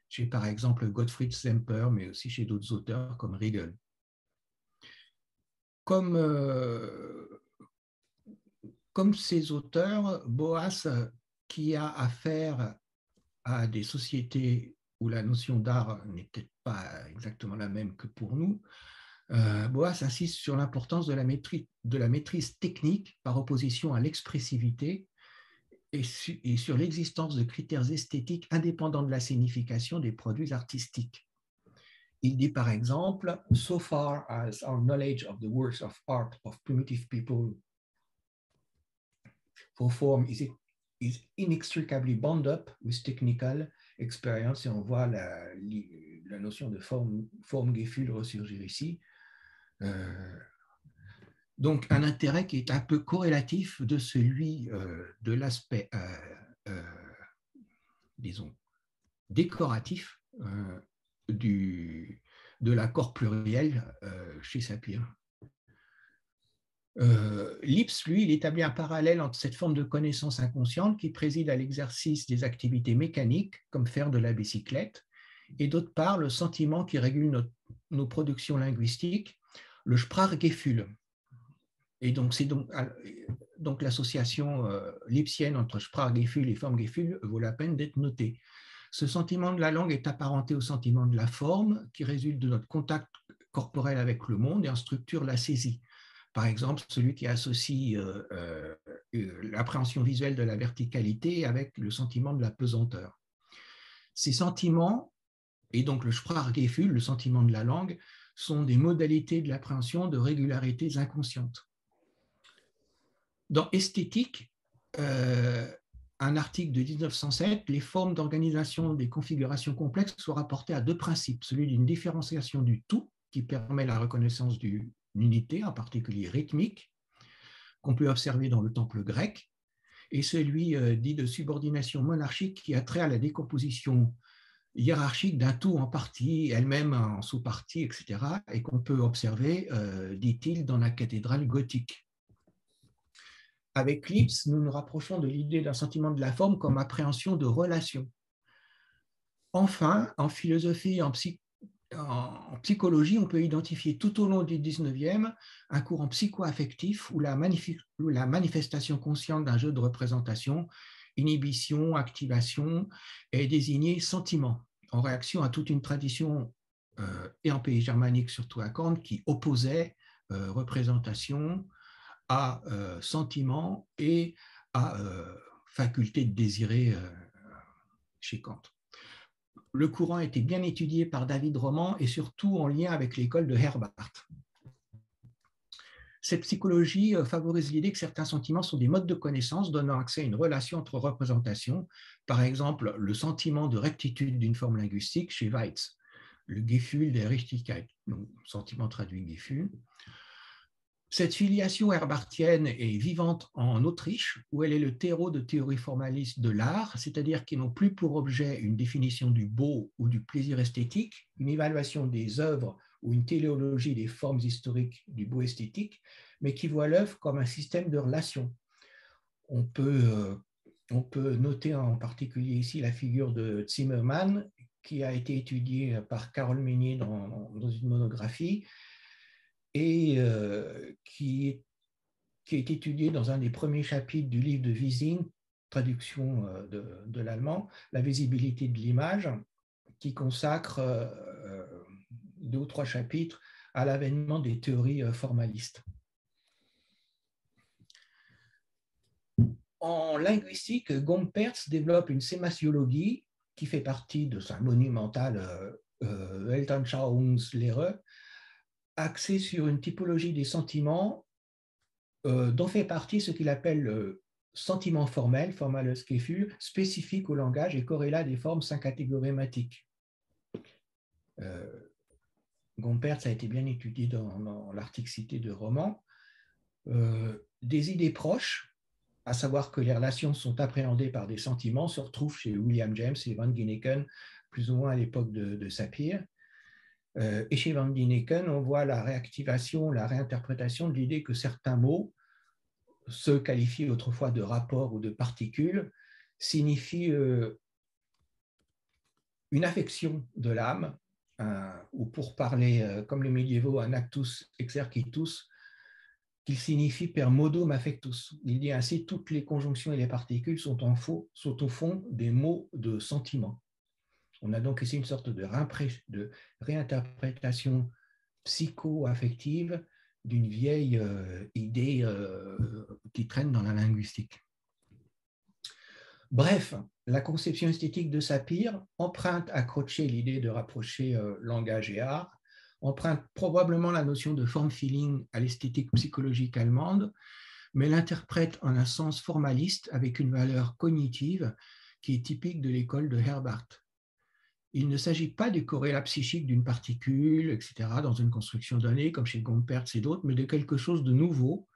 Chez par exemple Gottfried Semper, mais aussi chez d'autres auteurs comme Riegel. Comme ces auteurs, Boas, qui a affaire à des sociétés où la notion d'art n'est peut-être pas exactement la même que pour nous, Boas insiste sur l'importance de la maîtrise technique par opposition à l'expressivité et sur l'existence de critères esthétiques indépendants de la signification des produits artistiques. Il dit par exemple, « So far as our knowledge of the works of art of primitive people for form is inextricably bound up with technical experience », et on voit la notion de Formgefühl ressurgir ici. Donc, un intérêt qui est un peu corrélatif de celui de l'aspect, disons, décoratif de l'accord pluriel chez Sapir. Lipps, lui, il établit un parallèle entre cette forme de connaissance inconsciente qui préside à l'exercice des activités mécaniques, comme faire de la bicyclette, et d'autre part, le sentiment qui régule nos productions linguistiques, le Sprachgefühl. Et donc, c'est donc l'association lipsienne entre Sprachgefühl et Formgefühl vaut la peine d'être notée. Ce sentiment de la langue est apparenté au sentiment de la forme qui résulte de notre contact corporel avec le monde et en structure la saisie. Par exemple, celui qui associe l'appréhension visuelle de la verticalité avec le sentiment de la pesanteur. Ces sentiments, et donc le Sprachgefühl, le sentiment de la langue, sont des modalités de l'appréhension de régularités inconscientes. Dans Esthétique, un article de 1907, les formes d'organisation des configurations complexes sont rapportées à deux principes, celui d'une différenciation du tout, qui permet la reconnaissance d'une unité, en particulier rythmique, qu'on peut observer dans le temple grec, et celui dit de subordination monarchique qui a trait à la décomposition hiérarchique d'un tout en partie, elle-même en sous-partie, etc., et qu'on peut observer, dit-il, dans la cathédrale gothique. Avec Lipps, nous nous rapprochons de l'idée d'un sentiment de la forme comme appréhension de relation. Enfin, en philosophie et en psychologie, on peut identifier tout au long du 19e un courant psycho-affectif où la manifestation consciente d'un jeu de représentation, inhibition, activation, est désignée sentiment, en réaction à toute une tradition, et en pays germanique surtout à Kant, qui opposait représentation à sentiment et à faculté de désirer chez Kant. Le courant a été bien étudié par David Roman et surtout en lien avec l'école de Herbart. Cette psychologie favorise l'idée que certains sentiments sont des modes de connaissance donnant accès à une relation entre représentations, par exemple le sentiment de rectitude d'une forme linguistique chez Weitz, le Gefühl der Richtigkeit, donc sentiment traduit Gefühl. Cette filiation herbartienne est vivante en Autriche, où elle est le terreau de théories formalistes de l'art, c'est-à-dire qui n'ont plus pour objet une définition du beau ou du plaisir esthétique, une évaluation des œuvres ou une téléologie des formes historiques du beau esthétique, mais qui voient l'œuvre comme un système de relations. On peut noter en particulier ici la figure de Zimmermann, qui a été étudié par Carole Meunier dans une monographie et qui est étudié dans un des premiers chapitres du livre de Wiesing, traduction de l'allemand, La visibilité de l'image, qui consacre 2 ou 3 chapitres à l'avènement des théories formalistes. En linguistique, Gompertz développe une sémasiologie qui fait partie de sa monumentale Weltanschauungslehre, axée sur une typologie des sentiments dont fait partie ce qu'il appelle le sentiment formel, formales Gefühl, spécifique au langage et corrélat des formes syncatégorematiques. Gompertz a été bien étudié dans l'article cité de Roman. Des idées proches, à savoir que les relations sont appréhendées par des sentiments, se retrouvent chez William James et Van Ginneken, plus ou moins à l'époque de Sapir. Et chez Van Ginneken, on voit la réactivation, la réinterprétation de l'idée que certains mots, ceux qualifiés autrefois de rapports ou de particules, signifient une affection de l'âme, ou pour parler comme les médiévaux, un actus exercitus, qu'il signifie per modum affectus. Il dit ainsi, toutes les conjonctions et les particules sont au fond des mots de sentiment. On a donc ici une sorte de réinterprétation psycho-affective d'une vieille idée qui traîne dans la linguistique. Bref, la conception esthétique de Sapir emprunte à Croce l'idée de rapprocher langage et art, emprunte probablement la notion de form-feeling à l'esthétique psychologique allemande, mais l'interprète en un sens formaliste avec une valeur cognitive qui est typique de l'école de Herbart. Il ne s'agit pas du corrélat psychique d'une particule, etc., dans une construction donnée, comme chez Gompertz et d'autres, mais de quelque chose de nouveau.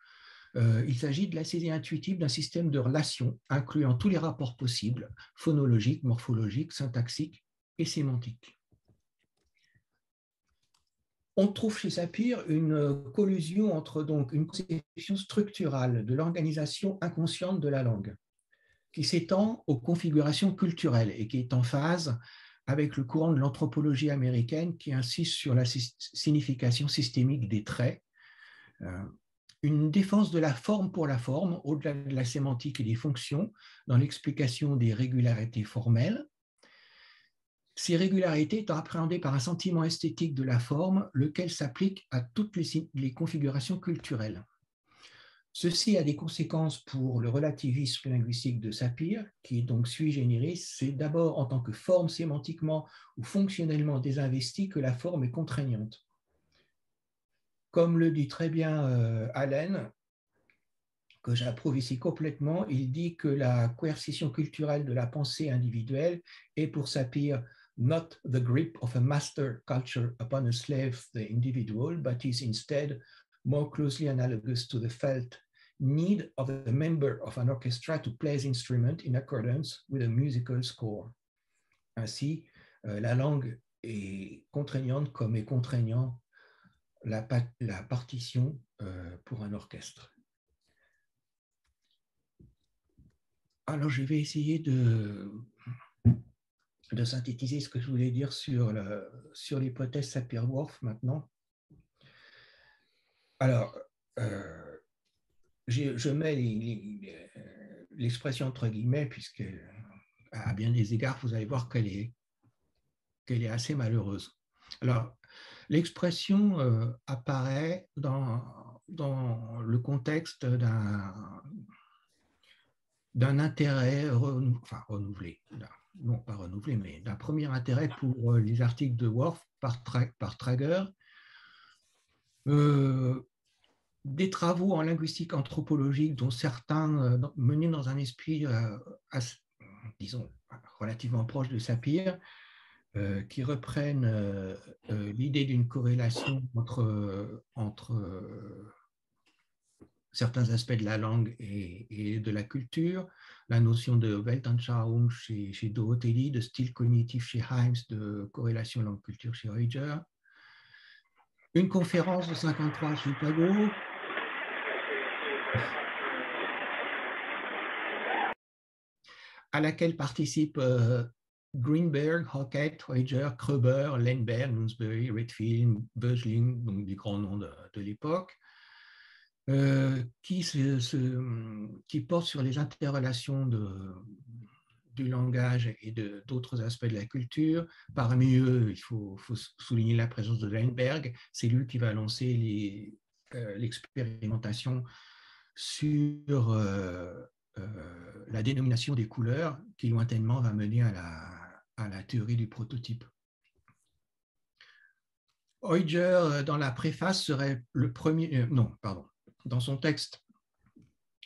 Il s'agit de la saisie intuitive d'un système de relations incluant tous les rapports possibles, phonologiques, morphologiques, syntaxiques et sémantiques. On trouve chez Sapir une collusion entre donc une conception structurale de l'organisation inconsciente de la langue, qui s'étend aux configurations culturelles et qui est en phase avec le courant de l'anthropologie américaine qui insiste sur la signification systémique des traits, une défense de la forme pour la forme, au-delà de la sémantique et des fonctions, dans l'explication des régularités formelles. Ces régularités étant appréhendées par un sentiment esthétique de la forme, lequel s'applique à toutes les configurations culturelles. Ceci a des conséquences pour le relativisme linguistique de Sapir, qui est donc sui generis. C'est d'abord en tant que forme sémantiquement ou fonctionnellement désinvestie que la forme est contraignante. Comme le dit très bien Allen, que j'approuve ici complètement, il dit que la coercition culturelle de la pensée individuelle est pour Sapir not the grip of a master culture upon a slave, the individual, but is instead more closely analogous to the felt need of a member of an orchestra to play his instrument in accordance with a musical score. Ainsi, la langue est contraignante comme est contraignant la partition pour un orchestre. Alors, je vais essayer de synthétiser ce que je voulais dire sur l'hypothèse Sapir-Whorf maintenant. Alors, je mets l'expression entre guillemets, puisque à bien des égards, vous allez voir qu'elle est assez malheureuse. Alors, l'expression apparaît dans le contexte d'un intérêt renouvelé, non pas renouvelé, mais d'un premier intérêt pour les articles de Whorf par Trager, des travaux en linguistique anthropologique dont certains menés dans un esprit, disons, relativement proche de Sapir, qui reprennent l'idée d'une corrélation entre certains aspects de la langue et de la culture, la notion de Weltanschauung chez Dorothée, de style cognitif chez Himes, de corrélation langue-culture chez Heuger. Une conférence de 1953 à Chicago, à laquelle participent Greenberg, Hockett, Heuiger, Kroeber, Lemberg, Lounsbury, Redfield, Bösling, donc des grands noms de l'époque, qui portent sur les interrelations du langage et d'autres aspects de la culture. Parmi eux, il faut souligner la présence de Lemberg. C'est lui qui va lancer l'expérimentation sur la dénomination des couleurs, qui lointainement va mener à la théorie du prototype. Heuiger, dans la préface, serait le premier, dans son texte,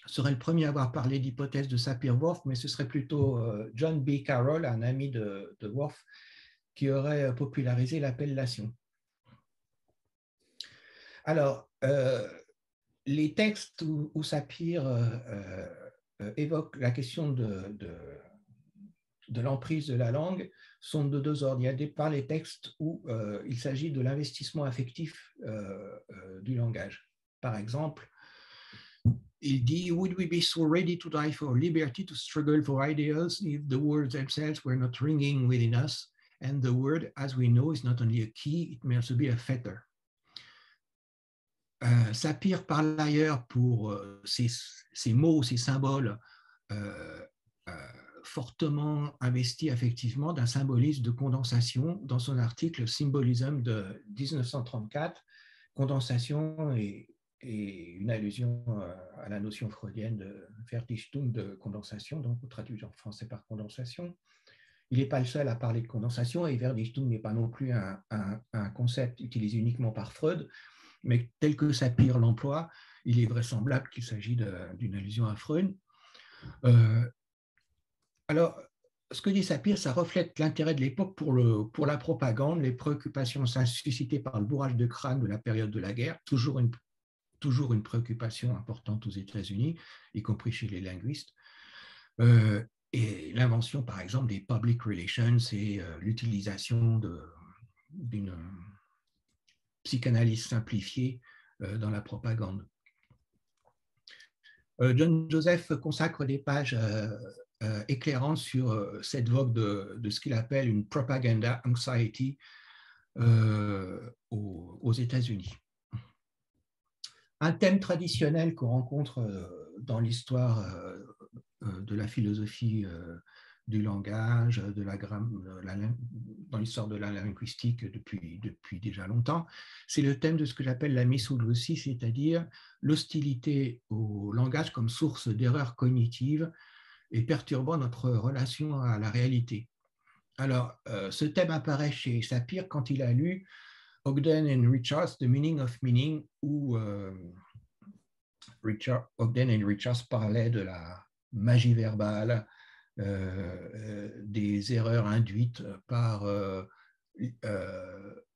serait le premier à avoir parlé d'hypothèse de Sapir-Whorf, mais ce serait plutôt John B. Carroll, un ami de Whorf, qui aurait popularisé l'appellation. Alors, les textes où Sapir évoque la question de l'emprise de la langue sont de deux ordres. Il y a par les textes où il s'agit de l'investissement affectif du langage. Par exemple, il dit « Would we be so ready to die for liberty, to struggle for ideals, if the words themselves were not ringing within us? And the word, as we know, is not only a key, it may also be a fetter. » Sapir parle ailleurs pour ces mots, ces symboles fortement investis affectivement d'un symbolisme de condensation dans son article Symbolism de 1934. Condensation et une allusion à la notion freudienne de Verdichtung de condensation, donc traduit en français par condensation. Il n'est pas le seul à parler de condensation et Verdichtung n'est pas non plus un concept utilisé uniquement par Freud, mais tel que Sapir l'emploie, il est vraisemblable qu'il s'agit d'une allusion à Freud. Alors, ce que dit Sapir, ça reflète l'intérêt de l'époque pour la propagande, les préoccupations suscitées par le bourrage de crâne de la période de la guerre, toujours une préoccupation importante aux États-Unis, y compris chez les linguistes, et l'invention, par exemple, des public relations et l'utilisation d'une psychanalyse simplifiée dans la propagande. John Joseph consacre des pages éclairantes sur cette vogue de ce qu'il appelle une propaganda anxiety aux États-Unis. Un thème traditionnel qu'on rencontre dans l'histoire de la philosophie du langage, dans l'histoire de la linguistique depuis déjà longtemps, c'est le thème de ce que j'appelle la mésologie, c'est-à-dire l'hostilité au langage comme source d'erreurs cognitives et perturbant notre relation à la réalité. Alors, ce thème apparaît chez Sapir quand il a lu Ogden and Richards, The Meaning of Meaning, où Ogden et Richards parlaient de la magie verbale, des erreurs induites par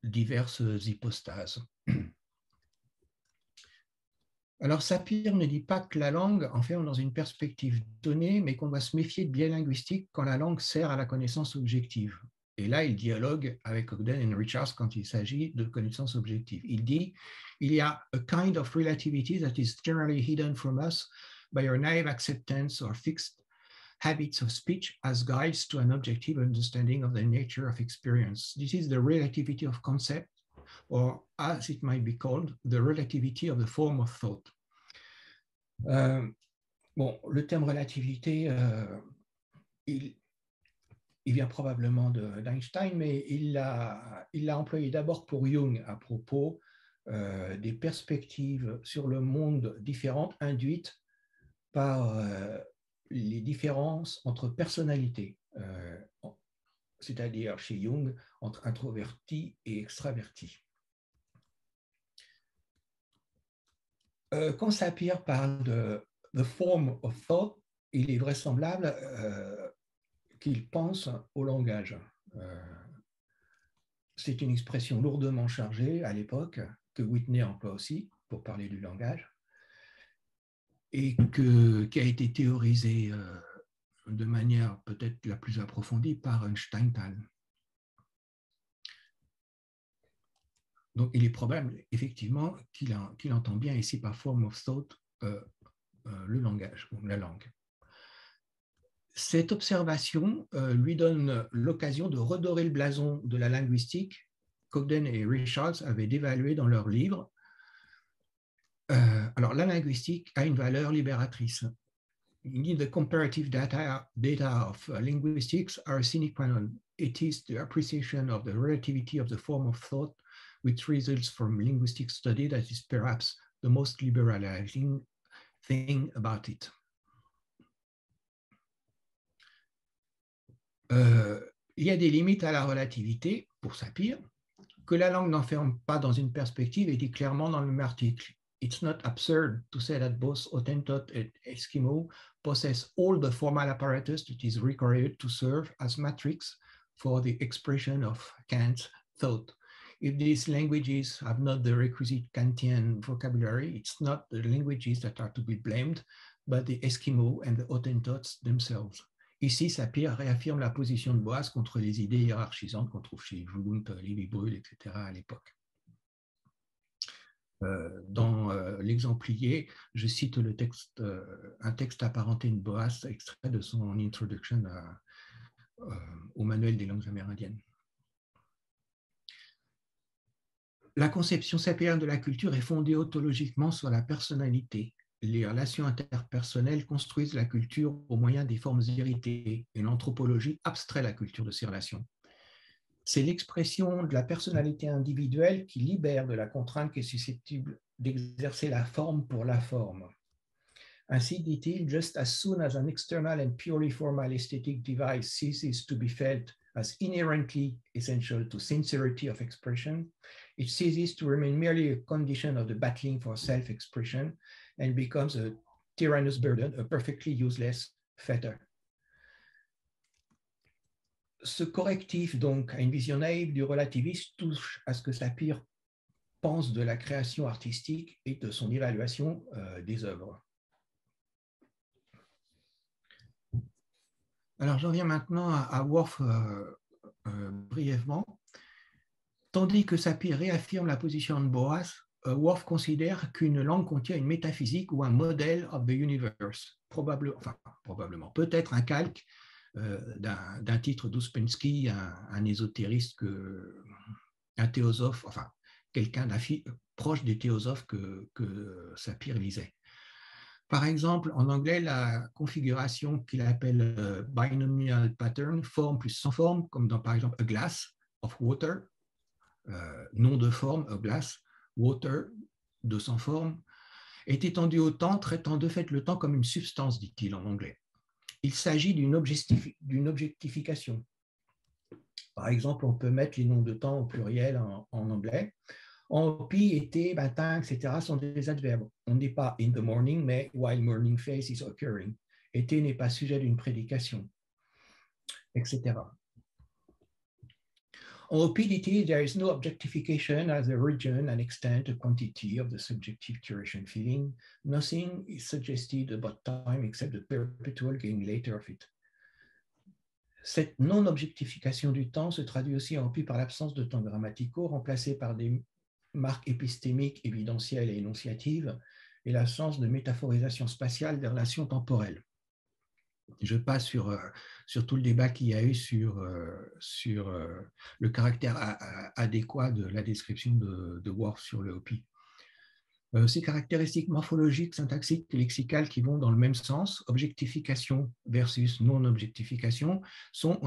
diverses hypostases. Alors, Sapir ne dit pas que la langue enferme dans une perspective donnée, mais qu'on doit se méfier de biais linguistiques quand la langue sert à la connaissance objective. Et là, il dialogue avec Ogden et Richards quand il s'agit de connaissance objective. Il dit « Il y a a kind of relativity that is generally hidden from us by our naive acceptance or fixed habits of speech as guides to an objective understanding of the nature of experience. This is the relativity of concept, or as it might be called, the relativity of the form of thought. » Bon, le terme relativité, il vient probablement d'Einstein, mais il l'a employé d'abord pour Jung à propos des perspectives sur le monde différentes induites par les différences entre personnalités, c'est-à-dire chez Jung, entre introverti et extraverti. Quand Sapir parle de the form of thought, il est vraisemblable qu'il pense au langage. C'est une expression lourdement chargée à l'époque, que Whitney emploie aussi pour parler du langage, et qui a été théorisée de manière peut-être la plus approfondie par Steinthal. Donc, il est probable, effectivement, qu'il entend bien ici par form of thought le langage, ou la langue. Cette observation lui donne l'occasion de redorer le blason de la linguistique qu'Ogden et Richards avaient dévalué dans leur livre. Alors, la linguistique a une valeur libératrice. The comparative data of linguistics are a sine qua non. It is the appreciation of the relativity of the form of thought which results from linguistic study that is perhaps the most liberalizing thing about it. Il y a des limites à la relativité, pour Sapir, que la langue n'enferme pas dans une perspective et dit clairement dans le même article. It's not absurd to say that both Hottentot and Eskimo possess all the formal apparatus that is required to serve as matrix for the expression of Kant's thought. If these languages have not the requisite Kantian vocabulary, it's not the languages that are to be blamed, but the Eskimo and the Hottentots themselves. Ici, Sapir réaffirme la position de Boas contre les idées hiérarchisantes qu'on trouve chez Wundt, Lévi-Brühl, etc. à l'époque. Dans l'exemplier, je cite le texte, un texte apparenté de Boas, extrait de son introduction au manuel des langues amérindiennes. La conception sapérienne de la culture est fondée ontologiquement sur la personnalité. Les relations interpersonnelles construisent la culture au moyen des formes héritées et l'anthropologie abstrait la culture de ces relations. C'est l'expression de la personnalité individuelle qui libère de la contrainte qui est susceptible d'exercer la forme pour la forme. Ainsi dit-il, just as soon as an external and purely formal aesthetic device ceases to be felt as inherently essential to sincerity of expression, it ceases to remain merely a condition of the battling for self-expression and becomes a tyrannous burden, a perfectly useless fetter. Ce correctif, donc, à une vision naïve du relativisme touche à ce que Sapir pense de la création artistique et de son évaluation des œuvres. Alors, j'en viens maintenant à Worf brièvement. Tandis que Sapir réaffirme la position de Boas, Worf considère qu'une langue contient une métaphysique ou un modèle of the universe, probablement, peut-être un calque d'un titre d'Ouspensky, un ésotériste, un théosophe, enfin, quelqu'un proche des théosophes que Sapir lisait. Par exemple, en anglais, la configuration qu'il appelle binomial pattern, forme plus sans forme, comme dans par exemple a glass of water, nom de forme, a glass, water, de sans forme, est étendue au temps, traitant de fait le temps comme une substance, dit-il en anglais. Il s'agit d'une objectification. Par exemple, on peut mettre les noms de temps au pluriel en anglais. En Hopi, été, matin, etc. sont des adverbes. On n'est pas in the morning, mais while morning phase is occurring. Été n'est pas sujet d'une prédication, etc. En Hopi, dit-il, there is no objectification as a region, an extent, a quantity of the subjective duration feeling. Nothing is suggested about time except the perpetual getting later of it. Cette non-objectification du temps se traduit aussi en Hopi par l'absence de temps grammaticaux, remplacés par des marques épistémiques, évidentielles et énonciatives, et l'absence de métaphorisation spatiale des relations temporelles. Je passe sur tout le débat qu'il y a eu sur le caractère adéquat de la description de Worf sur le Hopi. Ces caractéristiques morphologiques, syntaxiques et lexicales qui vont dans le même sens, objectification versus non-objectification, sont,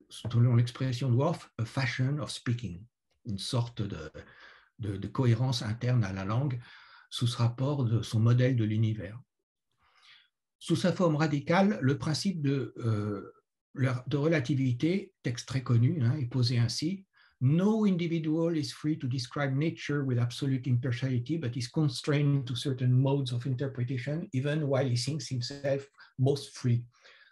selon l'expression de Worf, a fashion of speaking, une sorte de cohérence interne à la langue sous ce rapport de son modèle de l'univers. Sous sa forme radicale, le principe de relativité, texte très connu, est posé ainsi. No individual is free to describe nature with absolute impartiality, but is constrained to certain modes of interpretation, even while he thinks himself most free.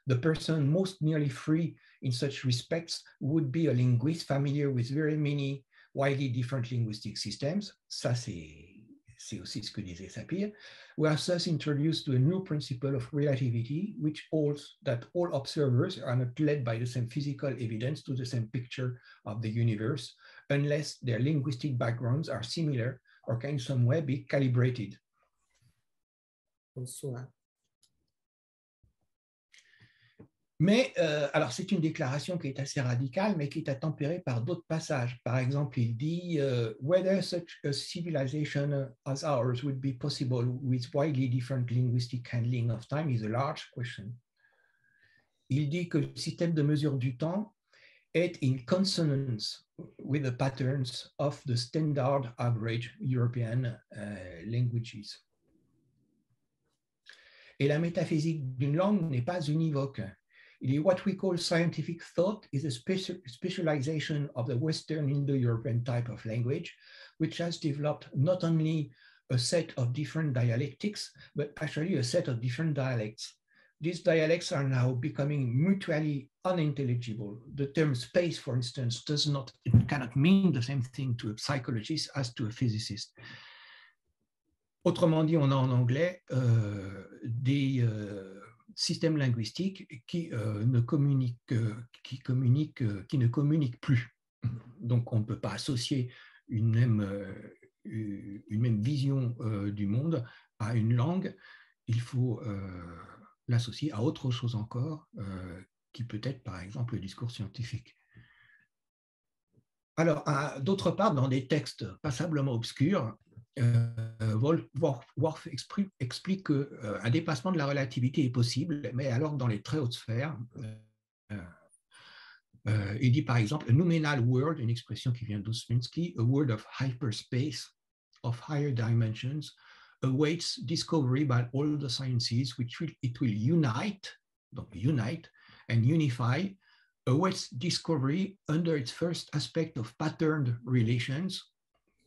The person most nearly free in such respects would be a linguist familiar with very many widely different linguistic systems. Ça, c'est aussi ce que disait Sapir. We are thus introduced to a new principle of relativity, which holds that all observers are not led by the same physical evidence to the same picture of the universe, unless their linguistic backgrounds are similar or can in some way be calibrated. Bonsoir. Mais alors c'est une déclaration qui est assez radicale, mais qui est tempérée par d'autres passages. Par exemple, il dit whether such a civilization as ours would be possible with widely different linguistic handling of time is a large question. Il dit que le système de mesure du temps est in consonance with the patterns of the standard average European languages. Et la métaphysique d'une langue n'est pas univoque. Il dit what we call scientific thought is a specialization of the Western Indo-European type of language, which has developed not only a set of different dialectics, but actually a set of different dialects. These dialects are now becoming mutually unintelligible. The term space, for instance, cannot mean the same thing to a psychologist as to a physicist. Autrement dit, on a en anglais des systèmes linguistiques qui ne communiquent plus. Donc, on ne peut pas associer une même vision du monde à une langue. Il faut l'associer à autre chose encore, qui peut être, par exemple, le discours scientifique. Alors, d'autre part, dans des textes passablement obscurs, Worf explique qu'un dépassement de la relativité est possible, mais alors dans les très hautes sphères. Il dit par exemple, a noumenal world, une expression qui vient d'Ouspensky, a world of hyperspace, of higher dimensions, awaits discovery by all the sciences, which it will unite, donc unite, and unify, awaits discovery under its first aspect of patterned relations,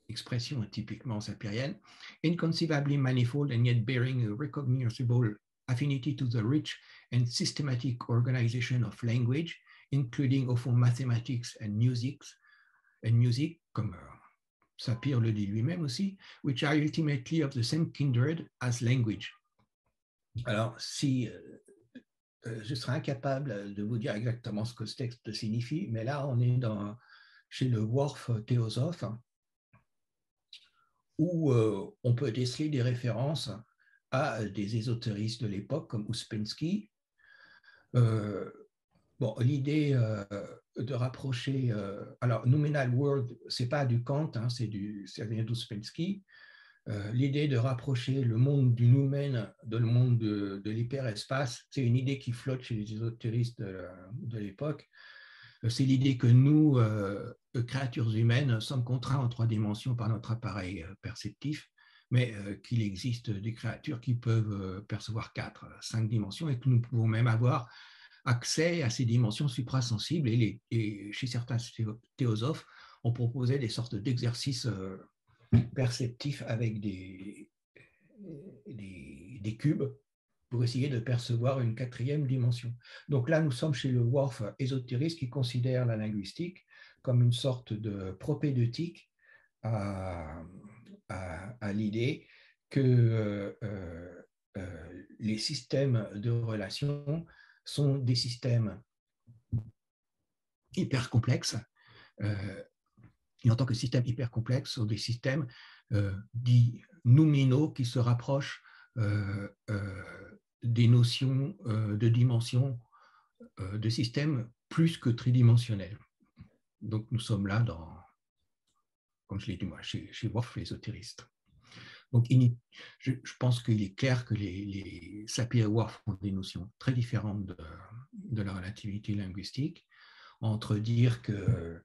expression typiquement sapirienne, inconceivably manifold and yet bearing a recognizable affinity to the rich and systematic organization of language, including of mathematics and music, comme Sapir le dit lui-même aussi, which are ultimately of the same kindred as language. Alors, si je serais incapable de vous dire exactement ce que ce texte signifie, mais là, on est chez le Worf théosophe, où on peut déceler des références à des ésotéristes de l'époque comme Ouspensky. Bon, l'idée de rapprocher, alors noumenal world, c'est pas du Kant, hein, ça vient d'Ouspensky. L'idée de rapprocher le monde du noumen de le monde de l'hyperespace, c'est une idée qui flotte chez les ésotéristes de l'époque. C'est l'idée que nous, créatures humaines, sommes contraints en 3 dimensions par notre appareil perceptif, mais qu'il existe des créatures qui peuvent percevoir 4, 5 dimensions et que nous pouvons même avoir accès à ces dimensions suprasensibles. Et chez certains théosophes, on proposait des sortes d'exercices perceptifs avec des cubes pour essayer de percevoir une 4e dimension. Donc là, nous sommes chez le Worf ésotériste qui considère la linguistique comme une sorte de propédeutique à l'idée que les systèmes de relations sont des systèmes hyper complexes, et en tant que systèmes hyper complexes, sont des systèmes dits nouminaux qui se rapprochent des notions de dimension de systèmes plus que tridimensionnels. Donc nous sommes là comme je l'ai dit moi, chez Worf l'ésotériste. Donc je pense qu'il est clair que les Sapir et Worf ont des notions très différentes de la relativité linguistique, entre dire que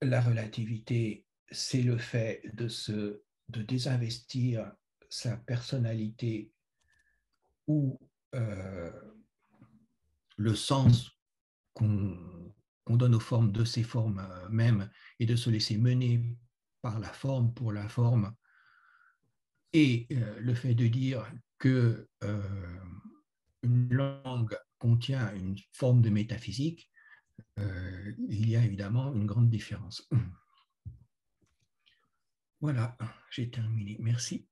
la relativité, c'est le fait de désinvestir sa personnalité ou le sens qu'on donne aux formes de ces formes mêmes et de se laisser mener par la forme pour la forme, et le fait de dire que une langue contient une forme de métaphysique, il y a évidemment une grande différence. Voilà, j'ai terminé. Merci.